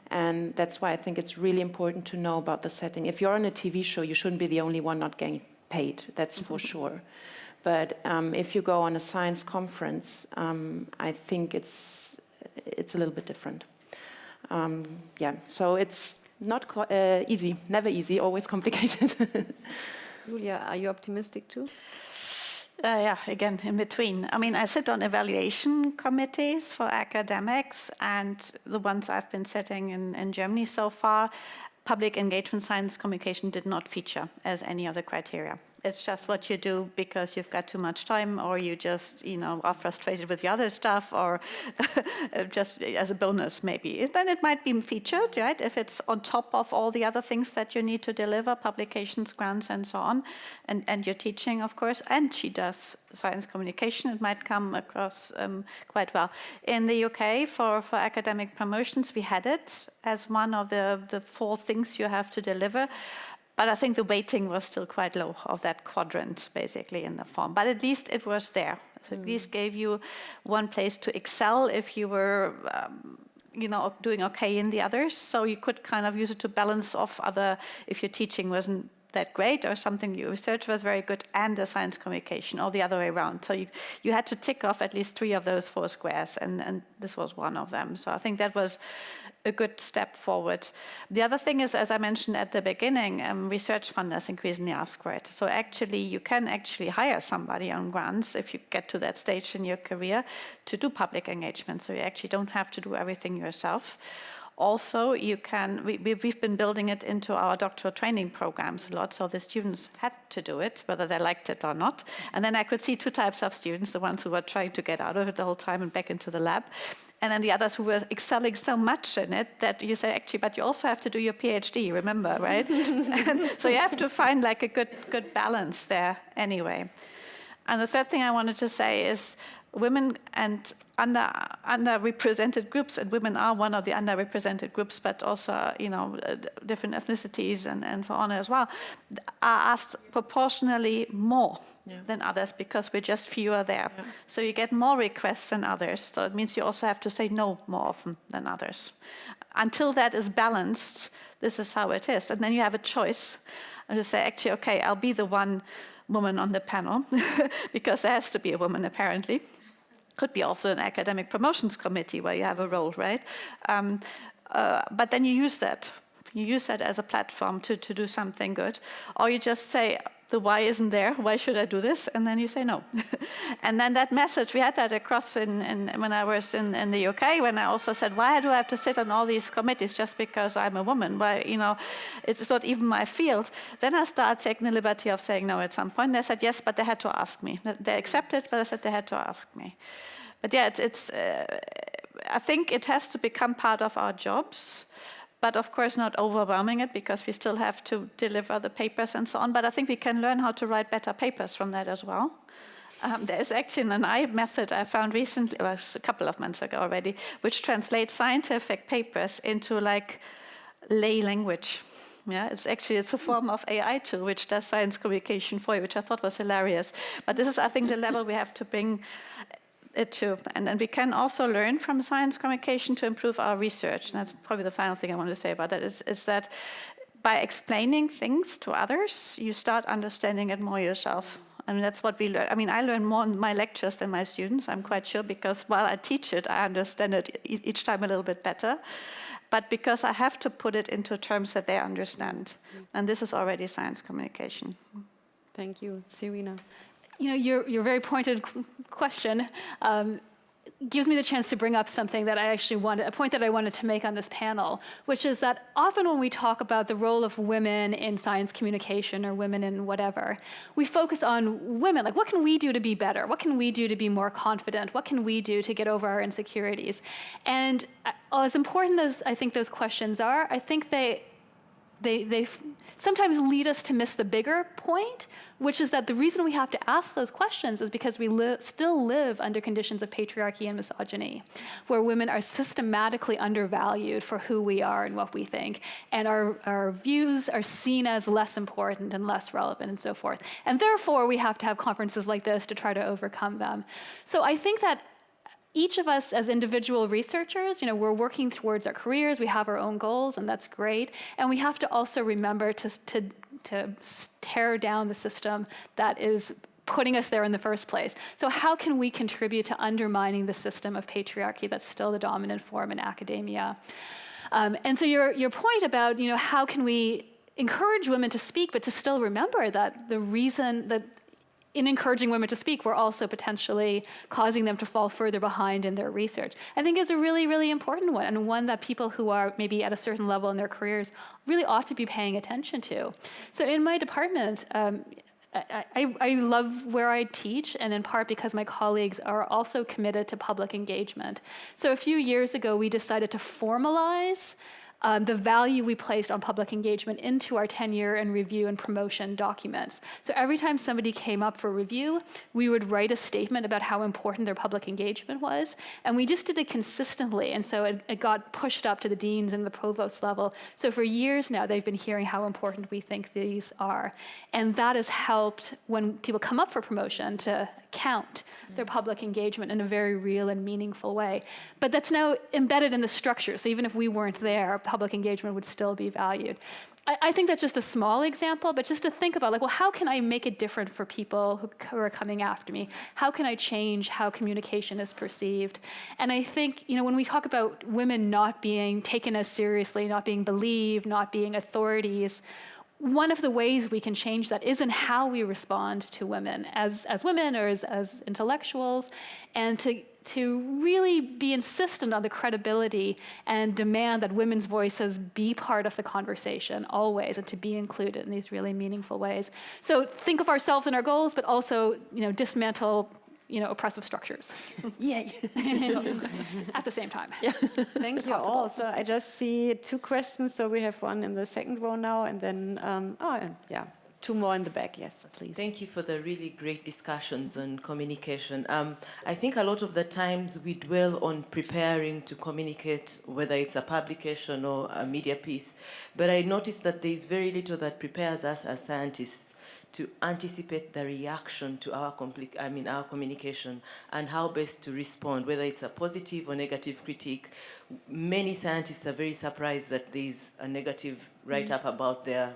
And that's why I think it's really important to know about the setting. If you're on a TV show, you shouldn't be the only one not getting paid, that's for sure. But if you go on a science conference, I think it's a little bit different. So it's not easy, never easy, always complicated. Julia, are you optimistic too? Yeah, again, in between. I mean, I sit on evaluation committees for academics, and the ones I've been sitting in Germany so far, public engagement science communication did not feature as any of the criteria. It's just what you do because you've got too much time, or you just, are frustrated with the other stuff, or just as a bonus maybe. Then it might be featured, right? If it's on top of all the other things that you need to deliver, publications, grants, and so on, and your teaching, of course. And she does science communication. It might come across quite well. In the UK, for academic promotions, we had it as one of the 4 things you have to deliver. But I think the weighting was still quite low of that quadrant, basically, in the form. But at least it was there. So at least gave you one place to excel if you were, doing okay in the others. So you could kind of use it to balance off if your teaching wasn't that great, or something your research was very good, and the science communication, or the other way around. So you had to tick off at least 3 of those 4 squares, and this was one of them. So I think that was a good step forward. The other thing is, as I mentioned at the beginning, research funders increasingly ask for it. So actually, you can actually hire somebody on grants if you get to that stage in your career to do public engagement. So you actually don't have to do everything yourself. Also, we've been building it into our doctoral training programs a lot, so the students had to do it, whether they liked it or not. And then I could see 2 types of students, the ones who were trying to get out of it the whole time and back into the lab, and then the others who were excelling so much in it that you say, actually, but you also have to do your PhD, remember, right? And so you have to find like a good balance there anyway. And the third thing I wanted to say is women and underrepresented groups, and women are one of the underrepresented groups, but also, different ethnicities and so on as well, are asked proportionally more than others because we're just fewer there. Yeah. So you get more requests than others. So it means you also have to say no more often than others. Until that is balanced, this is how it is. And then you have a choice. And you say, actually, okay, I'll be the one woman on the panel because there has to be a woman apparently. Could be also an academic promotions committee where you have a role, right? But then you use that. You use that as a platform to do something good. Or you just say, the why isn't there, why should I do this? And then you say no. And then that message, we had that across when I was in the UK, when I also said, why do I have to sit on all these committees just because I'm a woman? Why, it's not even my field. Then I started taking the liberty of saying no at some point. They said yes, but they had to ask me. They accepted, but I said they had to ask me. But yeah, I think it has to become part of our jobs. But of course not overwhelming it, because we still have to deliver the papers and so on. But I think we can learn how to write better papers from that as well. There is actually an AI method I found recently, well, a couple of months ago already, which translates scientific papers into like lay language. Yeah, it's a form of AI tool which does science communication for you, which I thought was hilarious. But this is, I think, the level we have to bring it to. And then we can also learn from science communication to improve our research. And that's probably the final thing I want to say about that, is that by explaining things to others, you start understanding it more yourself. And that's what we learn. I mean, I learn more in my lectures than my students, I'm quite sure, because while I teach it, I understand it each time a little bit better. But because I have to put it into terms that they understand. And this is already science communication. Thank you. Serena. Your very pointed question gives me the chance to bring up something that a point that I wanted to make on this panel, which is that often when we talk about the role of women in science communication or women in whatever, we focus on women. Like, what can we do to be better? What can we do to be more confident? What can we do to get over our insecurities? And as important as I think those questions are, I think they sometimes lead us to miss the bigger point, which is that the reason we have to ask those questions is because we still live under conditions of patriarchy and misogyny, where women are systematically undervalued for who we are and what we think, and our views are seen as less important and less relevant and so forth. And therefore, we have to have conferences like this to try to overcome them. So I think that each of us as individual researchers, we're working towards our careers, we have our own goals, and that's great. And we have to also remember to tear down the system that is putting us there in the first place. So how can we contribute to undermining the system of patriarchy that's still the dominant form in academia? And so your point about, how can we encourage women to speak, but to still remember that the reason that in encouraging women to speak, we're also potentially causing them to fall further behind in their research, I think is a really, really important one, and one that people who are maybe at a certain level in their careers really ought to be paying attention to. So in my department, I love where I teach, and in part because my colleagues are also committed to public engagement. So a few years ago, we decided to formalize the value we placed on public engagement into our tenure and review and promotion documents. So every time somebody came up for review, we would write a statement about how important their public engagement was, and we just did it consistently, and so it got pushed up to the deans and the provost level. So for years now, they've been hearing how important we think these are, and that has helped when people come up for promotion to count their public engagement in a very real and meaningful way. But that's now embedded in the structure, so even if we weren't there, public engagement would still be valued. I think that's just a small example, but just to think about, like, well, how can I make it different for people who are coming after me? How can I change how communication is perceived? And I think, when we talk about women not being taken as seriously, not being believed, not being authorities, one of the ways we can change that is in how we respond to women as women or as intellectuals, and to really be insistent on the credibility and demand that women's voices be part of the conversation always, and to be included in these really meaningful ways. So think of ourselves and our goals, but also dismantle oppressive structures. Yay. At the same time. Yeah. Thank you all. So I just see 2 questions. So we have one in the second row now, and then, 2 more in the back. Yes, please. Thank you for the really great discussions on communication. I think a lot of the times we dwell on preparing to communicate, whether it's a publication or a media piece, but I noticed that there is very little that prepares us as scientists to anticipate the reaction to our communication and how best to respond, whether it's a positive or negative critique. Many scientists are very surprised that there's a negative write-up about their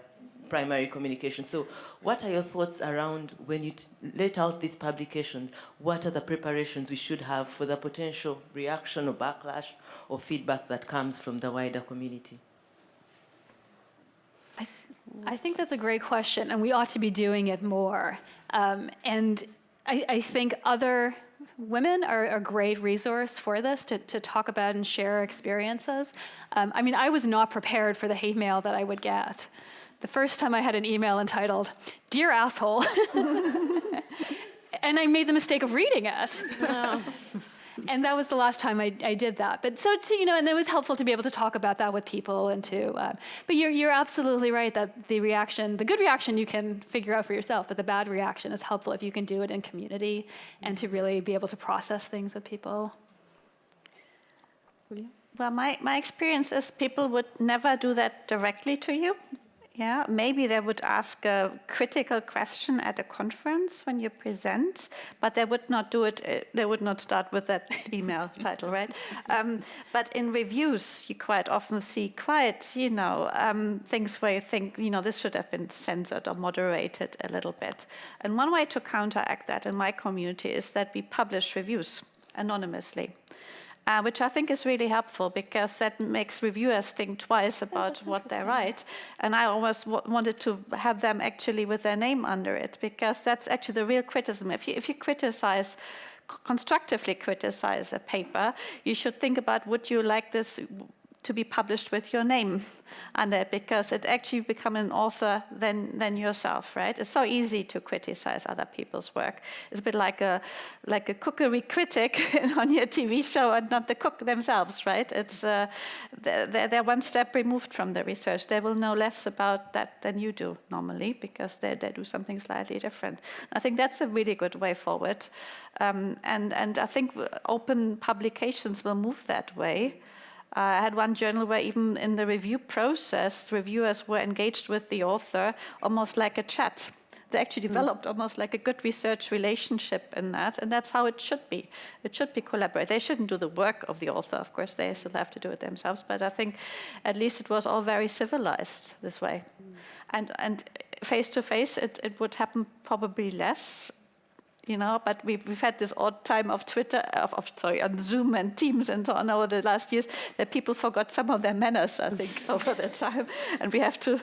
primary communication. So what are your thoughts around when you let out these publications? What are the preparations we should have for the potential reaction or backlash or feedback that comes from the wider community? I think that's a great question, and we ought to be doing it more. And I think other women are a great resource for this, to talk about and share experiences. I was not prepared for the hate mail that I would get. The first time I had an email entitled, "Dear asshole," and I made the mistake of reading it. Oh. And that was the last time I did that. But and it was helpful to be able to talk about that with people and but you're absolutely right that the good reaction you can figure out for yourself, but the bad reaction is helpful if you can do it in community and to really be able to process things with people. Julia? Well, my experience is people would never do that directly to you. Yeah, maybe they would ask a critical question at a conference when you present, but they would not do it. They would not start with that email title, right? But in reviews, you quite often see things where you think, this should have been censored or moderated a little bit. And one way to counteract that in my community is that we publish reviews anonymously. Which I think is really helpful, because that makes reviewers think twice about what they write. And I always wanted to have them actually with their name under it, because that's actually the real criticism. If you constructively criticize a paper, you should think about, would you like this to be published with your name on it, because it actually become an author than yourself, right? It's so easy to criticize other people's work. It's a bit like a cookery critic on your TV show and not the cook themselves, right? It's they're one step removed from the research. They will know less about that than you do normally, because they do something slightly different. I think that's a really good way forward, and I think open publications will move that way. I had one journal where even in the review process, reviewers were engaged with the author almost like a chat. They actually developed almost like a good research relationship in that, and that's how it should be. It should be collaborative. They shouldn't do the work of the author, of course, they still have to do it themselves, but I think at least it was all very civilized this way. And face-to-face, it would happen probably less. But we've had this odd time of Twitter, on Zoom and Teams and so on over the last years, that people forgot some of their manners, I think, over the time. And we have to,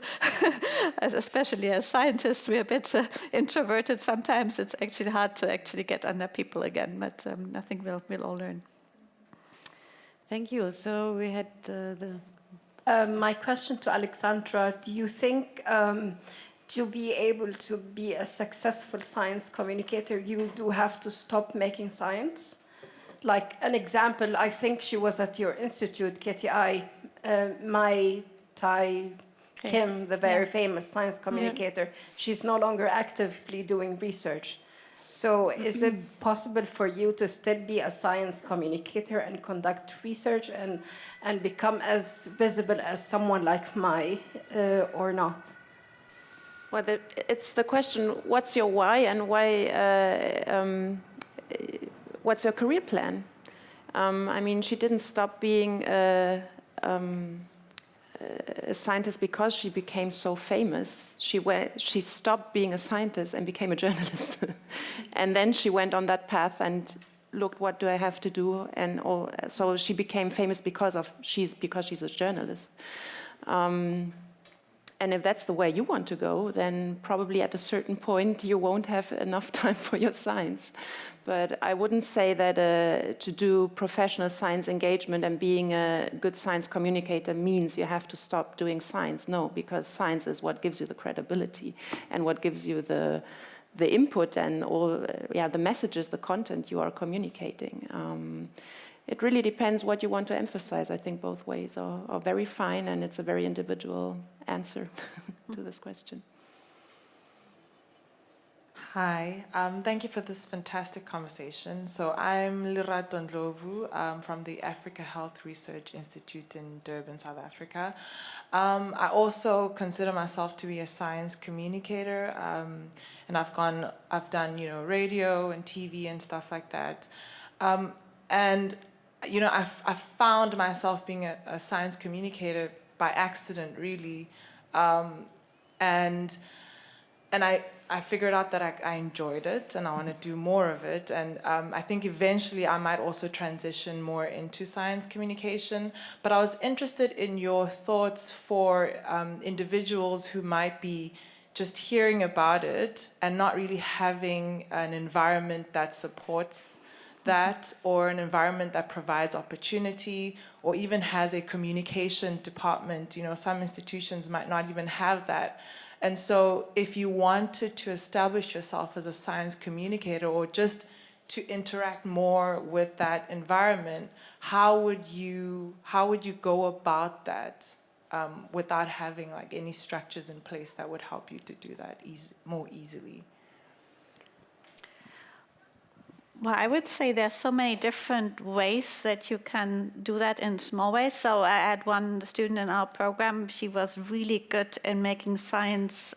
especially as scientists, we're a bit introverted sometimes. It's actually hard to actually get under people again, but I think we'll all learn. Thank you. So we had My question to Alexandra, do you think to be able to be a successful science communicator, you do have to stop making science. Like an example, I think she was at your institute, KTI, Mai Tai Kim, the very famous science communicator. She's no longer actively doing research. So is it possible for you to still be a science communicator and conduct research and become as visible as someone like Mai or not? Well, it's the question, what's your why and why, what's your career plan? I mean, she didn't stop being a scientist because she became so famous. She stopped being a scientist and became a journalist. And then she went on that path and looked, what do I have to do? And so she became famous because she's a journalist. And if that's the way you want to go, then probably at a certain point you won't have enough time for your science. But I wouldn't say that to do professional science engagement and being a good science communicator means you have to stop doing science. No, because science is what gives you the credibility and what gives you the input and the messages, the content you are communicating. It really depends what you want to emphasize. I think both ways are very fine, and it's a very individual answer to this question. Hi, thank you for this fantastic conversation. So I'm Lerato Ndlovu from the Africa Health Research Institute in Durban, South Africa. I also consider myself to be a science communicator, and I've done radio and TV and stuff like that. And I found myself being a science communicator by accident, really, and I figured out that I enjoyed it and I want to do more of it. And I think eventually I might also transition more into science communication. But I was interested in your thoughts for individuals who might be just hearing about it and not really having an environment that supports that, or an environment that provides opportunity, or even has a communication department. Some institutions might not even have that. And so if you wanted to establish yourself as a science communicator, or just to interact more with that environment, how would you go about that without having any structures in place that would help you to do that more easily? Well, I would say there's so many different ways that you can do that in small ways. So I had one student in our program, she was really good in making science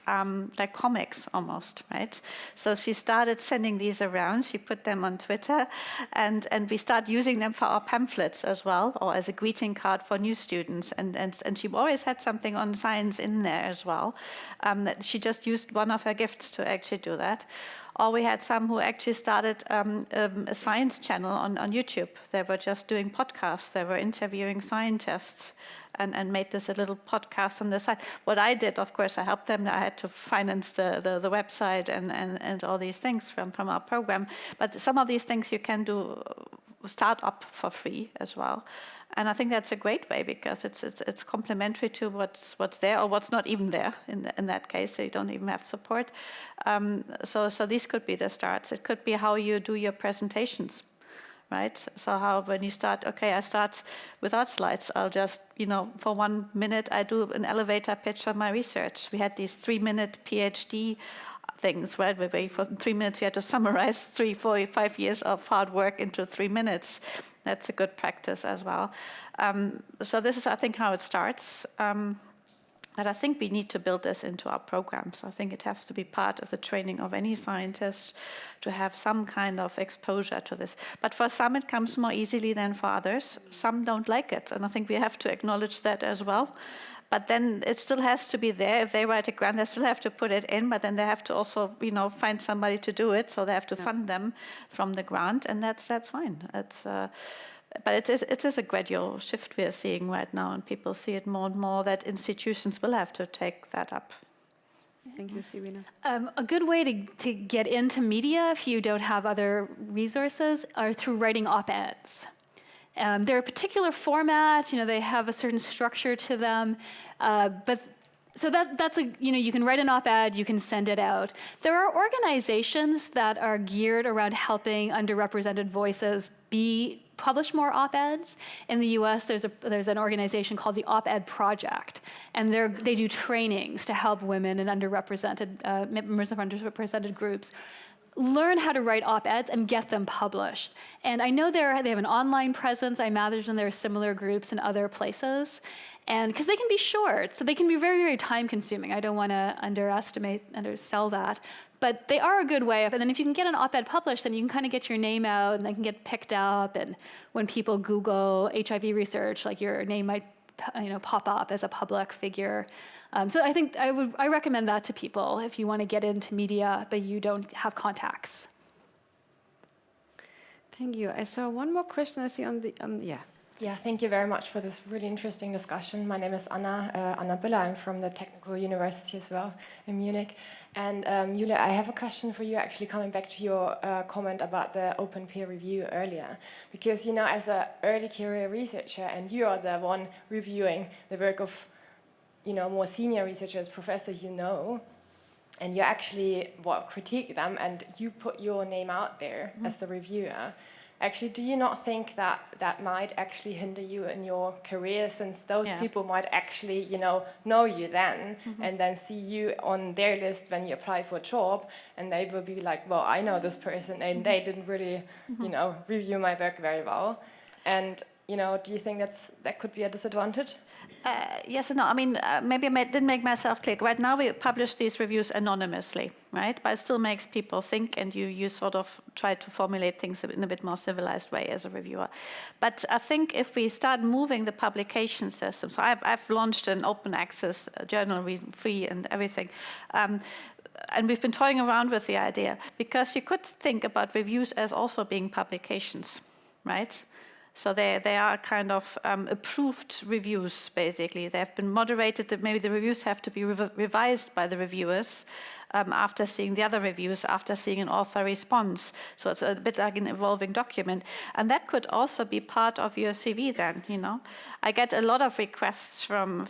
like comics almost, right? So she started sending these around, she put them on Twitter, and we started using them for our pamphlets as well, or as a greeting card for new students. And she always had something on science in there as well. She just used one of her gifts to actually do that. Or we had some who actually started a science channel on YouTube. They were just doing podcasts. They were interviewing scientists and made this a little podcast on the side. What I did, of course, I helped them. I had to finance the website and all these things from our program. But some of these things you can do, start up for free as well. And I think that's a great way, because it's complementary to what's there, or what's not even there in that case. So you don't even have support. So these could be the starts. It could be how you do your presentations, right? So how when you start, okay, I start without slides. I'll just, for 1 minute, I do an elevator pitch on my research. We had these 3-minute PhD things, right? Where for 3 minutes you had to summarize 3, 4, 5 years of hard work into 3 minutes. That's a good practice as well. So this is, I think, how it starts. But I think we need to build this into our programs. I think it has to be part of the training of any scientist to have some kind of exposure to this. But for some, it comes more easily than for others. Some don't like it, and I think we have to acknowledge that as well. But then it still has to be there. If they write a grant, they still have to put it in, but then they have to also, find somebody to do it. So they have to fund them from the grant, and that's fine. But it is a gradual shift we are seeing right now, and people see it more and more that institutions will have to take that up. Thank you, Serena. A good way to get into media, if you don't have other resources, are through writing op-eds. They're a particular format, they have a certain structure to them, but So that's you can write an op-ed, you can send it out. There are organizations that are geared around helping underrepresented voices publish more op-eds. In the US, there's an organization called the Op-Ed Project, and they do trainings to help women and members of underrepresented groups learn how to write op-eds and get them published. And I know they have an online presence. I imagine there are similar groups in other places. And because they can be short, so they can be very, very time consuming. I don't want to undersell that. But they are a good way of, and then if you can get an op-ed published, then you can kind of get your name out and they can get picked up. And when people Google HIV research, like your name might pop up as a public figure. So I think I recommend that to people if you want to get into media, but you don't have contacts. Thank you. I saw one more question I see on the, yeah. Yeah, thank you very much for this really interesting discussion. My name is Anna Biller. I'm from the Technical University as well in Munich. And Julia, I have a question for you, actually coming back to your comment about the open peer review earlier. Because, as an early career researcher, and you are the one reviewing the work of, more senior researchers, professors, and you actually critique them, and you put your name out there as the reviewer. Actually, do you not think that might actually hinder you in your career, since those people might actually, know you then, and then see you on their list when you apply for a job, and they will be like, well, I know this person, and they didn't really, review my work very well. And, do you think that could be a disadvantage? Yes and no. I mean, maybe I didn't make myself clear. Right now we publish these reviews anonymously, right? But it still makes people think, and you sort of try to formulate things in a bit more civilized way as a reviewer. But I think if we start moving the publication system, so I've launched an open access journal, free and everything, and we've been toying around with the idea, because you could think about reviews as also being publications, right? So they are kind of approved reviews, basically. They have been moderated. That maybe the reviews have to be revised by the reviewers after seeing the other reviews, after seeing an author response. So it's a bit like an evolving document. And that could also be part of your CV then, I get a lot of requests from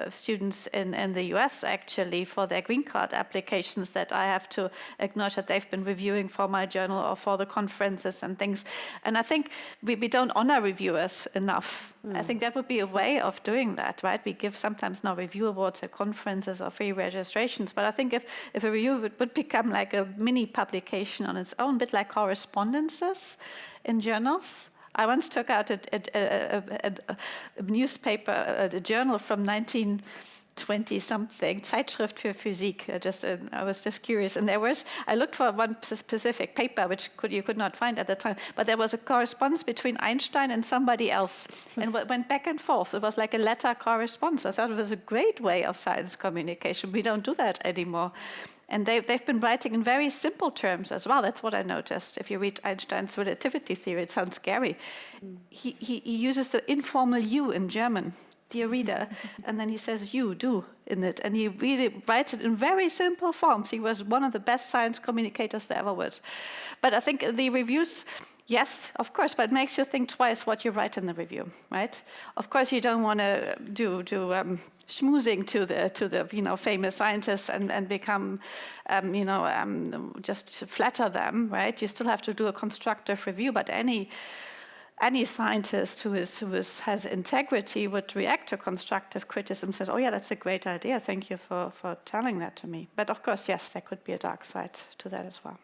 students in the US, actually, for their green card applications, that I have to acknowledge that they've been reviewing for my journal or for the conferences and things. And I think we don't honor reviewers enough. I think that would be a way of doing that, right? We give sometimes now review awards at conferences or free registrations, but I think if a review would become like a mini publication on its own, a bit like correspondences in journals. I once took out a newspaper, a journal from 1920-something, Zeitschrift für Physik. I was just curious, and I looked for one specific paper which you could not find at the time, but there was a correspondence between Einstein and somebody else, and went back and forth. It was like a letter correspondence. I thought it was a great way of science communication. We don't do that anymore. And they've been writing in very simple terms as well. That's what I noticed. If you read Einstein's relativity theory, it sounds scary. He uses the informal you in German, dear reader, and then he says you, do, in it. And he really writes it in very simple forms. He was one of the best science communicators there ever was. But I think the reviews, yes, of course, but it makes you think twice what you write in the review, right? Of course, you don't want to do schmoozing to the famous scientists and become just flatter them, right? You still have to do a constructive review, but any scientist who has integrity would react to constructive criticism, says, oh yeah, that's a great idea, thank you for telling that to me. But of course, yes, there could be a dark side to that as well.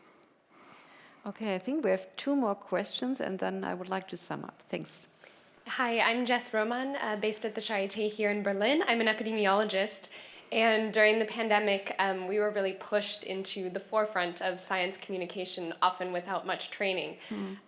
Okay, I think we have 2 more questions, and then I would like to sum up. Thanks. Hi, I'm Jess Roman, based at the Charité here in Berlin. I'm an epidemiologist, and during the pandemic, we were really pushed into the forefront of science communication, often without much training.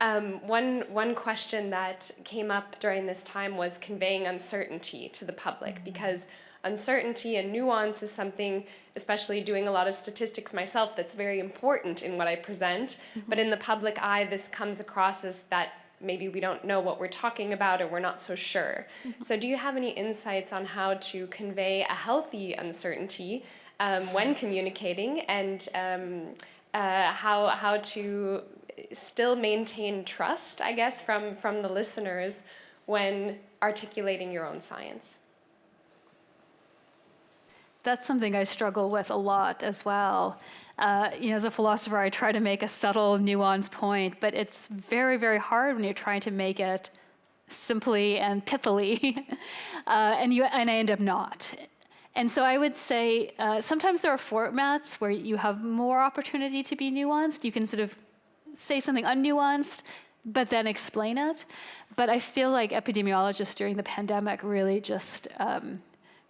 One question that came up during this time was conveying uncertainty to the public, because uncertainty and nuance is something, especially doing a lot of statistics myself, that's very important in what I present. But in the public eye, this comes across as that maybe we don't know what we're talking about, or we're not so sure. So do you have any insights on how to convey a healthy uncertainty when communicating, and how to still maintain trust, I guess, from the listeners when articulating your own science? that's something I struggle with a lot as well. As a philosopher, I try to make a subtle, nuanced point, but it's very, very hard when you're trying to make it simply and pithily, and I end up not. And so I would say sometimes there are formats where you have more opportunity to be nuanced. You can sort of say something unnuanced, but then explain it. But I feel like epidemiologists during the pandemic really just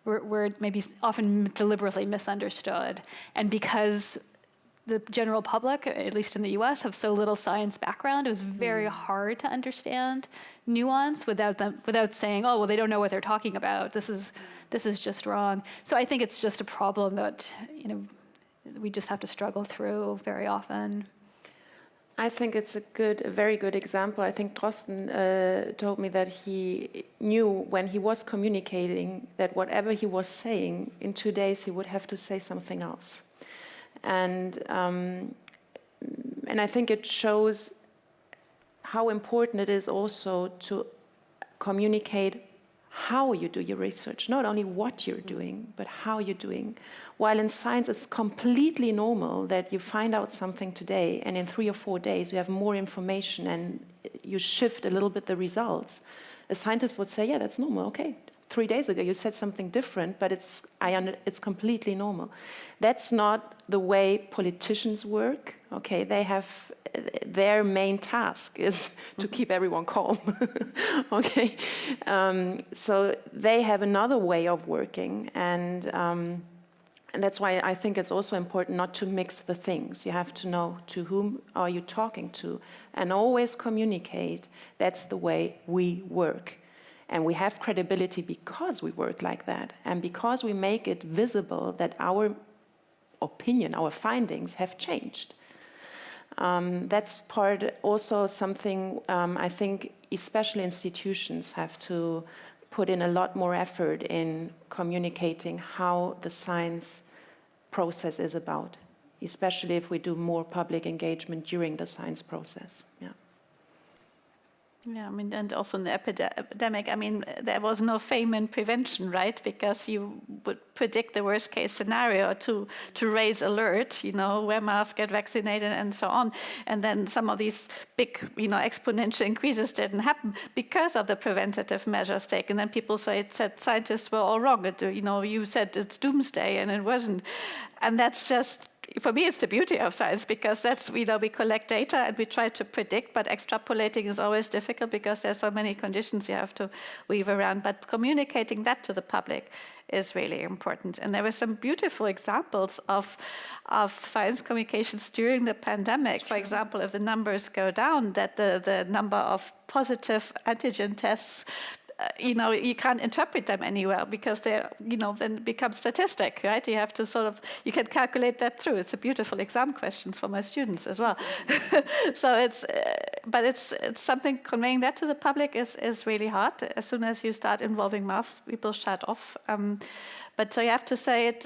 were maybe often deliberately misunderstood. And because the general public, at least in the US, have so little science background, it was very hard to understand nuance without saying, oh, well, they don't know what they're talking about. This is just wrong. So I think it's just a problem that we just have to struggle through very often. I think it's a very good example. I think Drosten told me that he knew when he was communicating that whatever he was saying, in 2 days he would have to say something else. And I think it shows how important it is also to communicate how you do your research, not only what you're doing, but how you're doing. While in science, it's completely normal that you find out something today, and in 3 or 4 days, you have more information and you shift a little bit the results. A scientist would say, yeah, that's normal, okay. 3 days ago, you said something different, but it's completely normal. That's not the way politicians work, okay? They have, their main task is to keep everyone calm, okay? So they have another way of working, and that's why I think it's also important not to mix the things. You have to know to whom are you talking to, and always communicate. That's the way we work. And we have credibility because we work like that, and because we make it visible that our opinion, our findings have changed. That's part also something I think especially institutions have to put in a lot more effort in communicating how the science process is about, especially if we do more public engagement during the science process. Yeah. Yeah, I mean, and also in the epidemic, I mean, there was no fame in prevention, right? Because you would predict the worst case scenario to raise alert, wear mask, get vaccinated, and so on. And then some of these big, exponential increases didn't happen because of the preventative measures taken. And people said scientists were all wrong. You said it's doomsday, and it wasn't. And that's just, for me, it's the beauty of science, because that's, we collect data and we try to predict, but extrapolating is always difficult because there's so many conditions you have to weave around. But communicating that to the public is really important. And there were some beautiful examples of science communications during the pandemic. For example, if the numbers go down, that the number of positive antigen tests, you can't interpret them anywhere because they, then become statistic, right? You have to you can calculate that through. It's a beautiful exam questions for my students as well. So but it's something, conveying that to the public is really hard. As soon as you start involving maths, people shut off. But so you have to say it,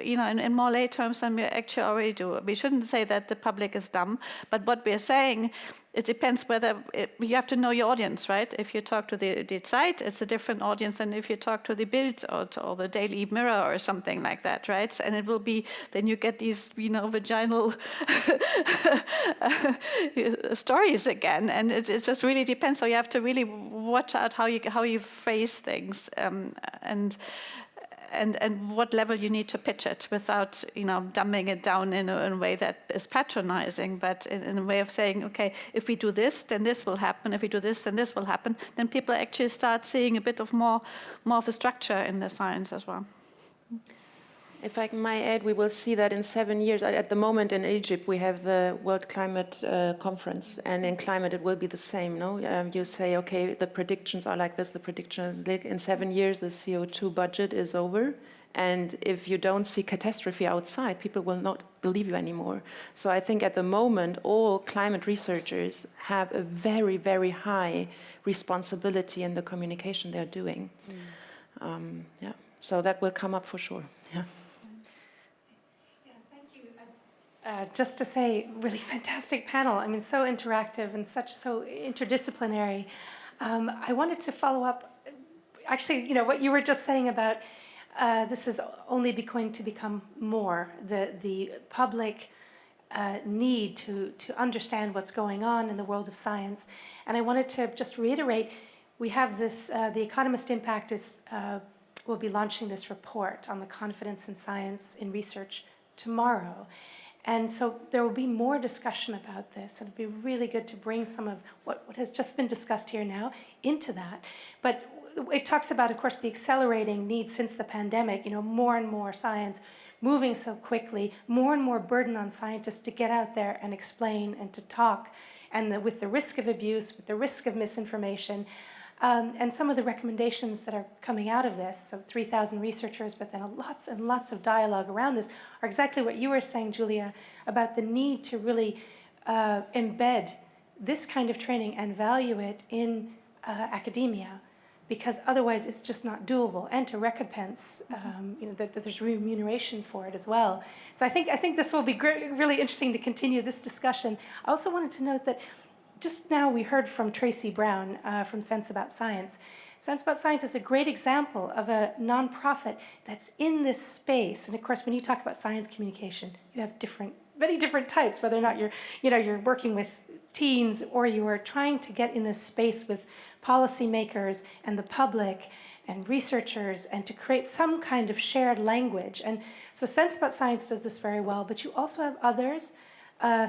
in more lay terms than we actually already do. We shouldn't say that the public is dumb, but what we're saying, it depends whether you have to know your audience, right? If you talk to the Zeit, it's a different audience than if you talk to the Bild or the Daily Mirror or something like that, right? And it will be, then you get these, vaginal stories again, and it just really depends. So you have to really watch out how you phrase things, and what level you need to pitch it without, dumbing it down in a way that is patronizing, but in a way of saying, okay, if we do this, then this will happen. If we do this, then this will happen. Then people actually start seeing a bit of more of a structure in the science as well. If I might add, we will see that in 7 years. At the moment in Egypt, we have the World Climate Conference, and in climate it will be the same. No, you say, okay, the predictions are like this. The predictions in 7 years, the CO2 budget is over, and if you don't see catastrophe outside, people will not believe you anymore. So I think at the moment, all climate researchers have a very, very high responsibility in the communication they're doing. Yeah, so that will come up for sure. Yeah. Just to say, really fantastic panel. I mean, so interactive and so interdisciplinary. I wanted to follow up, actually, what you were just saying about this is only going to become more. The public need to understand what's going on in the world of science. And I wanted to just reiterate, we have this, The Economist Impact will be launching this report on the confidence in science in research tomorrow. And so there will be more discussion about this, and it'd be really good to bring some of what has just been discussed here now into that. But it talks about, of course, the accelerating need since the pandemic, more and more science moving so quickly, more and more burden on scientists to get out there and explain and to talk, and with the risk of abuse, with the risk of misinformation. And some of the recommendations that are coming out of this, so 3,000 researchers, but then lots and lots of dialogue around this, are exactly what you were saying, Julia, about the need to really embed this kind of training and value it in academia, because otherwise it's just not doable, and to recompense, that there's remuneration for it as well. So I think this will be really interesting to continue this discussion. I also wanted to note that just now we heard from Tracy Brown from Sense About Science. Sense About Science is a great example of a nonprofit that's in this space. And of course, when you talk about science communication, you have many different types, whether or not you're working with teens or you are trying to get in this space with policymakers and the public and researchers, and to create some kind of shared language. And so Sense About Science does this very well, but you also have others.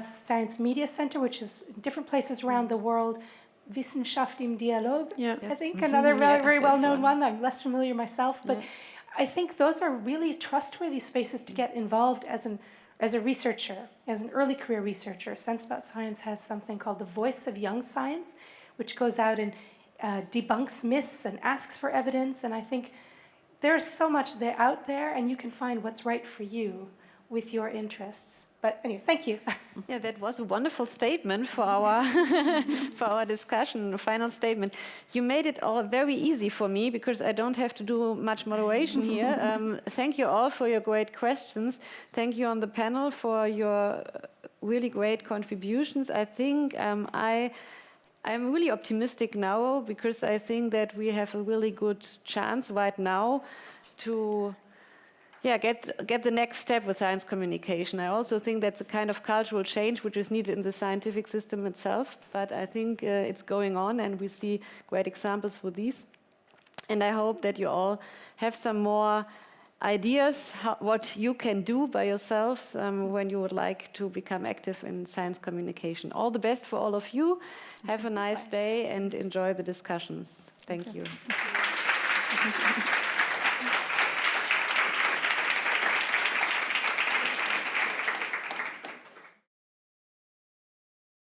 Science Media Center, which is in different places around the world. Wissenschaft im Dialog, I think, another very well-known one. I'm less familiar myself, but I think those are really trustworthy spaces to get involved as a researcher, as an early career researcher. Sense About Science has something called the Voice of Young Science, which goes out and debunks myths and asks for evidence. And I think there's so much out there, and you can find what's right for you with your interests. But anyway, thank you. Yeah, that was a wonderful statement for our for our discussion, the final statement. You made it all very easy for me because I don't have to do much moderation here. Thank you all for your great questions. Thank you on the panel for your really great contributions. I think I'm really optimistic now because I think that we have a really good chance right now to get the next step with science communication. I also think that's a kind of cultural change which is needed in the scientific system itself, but I think it's going on, and we see great examples for these. And I hope that you all have some more ideas what you can do by yourselves when you would like to become active in science communication. All the best for all of you. Have a nice day and enjoy the discussions. Thank you.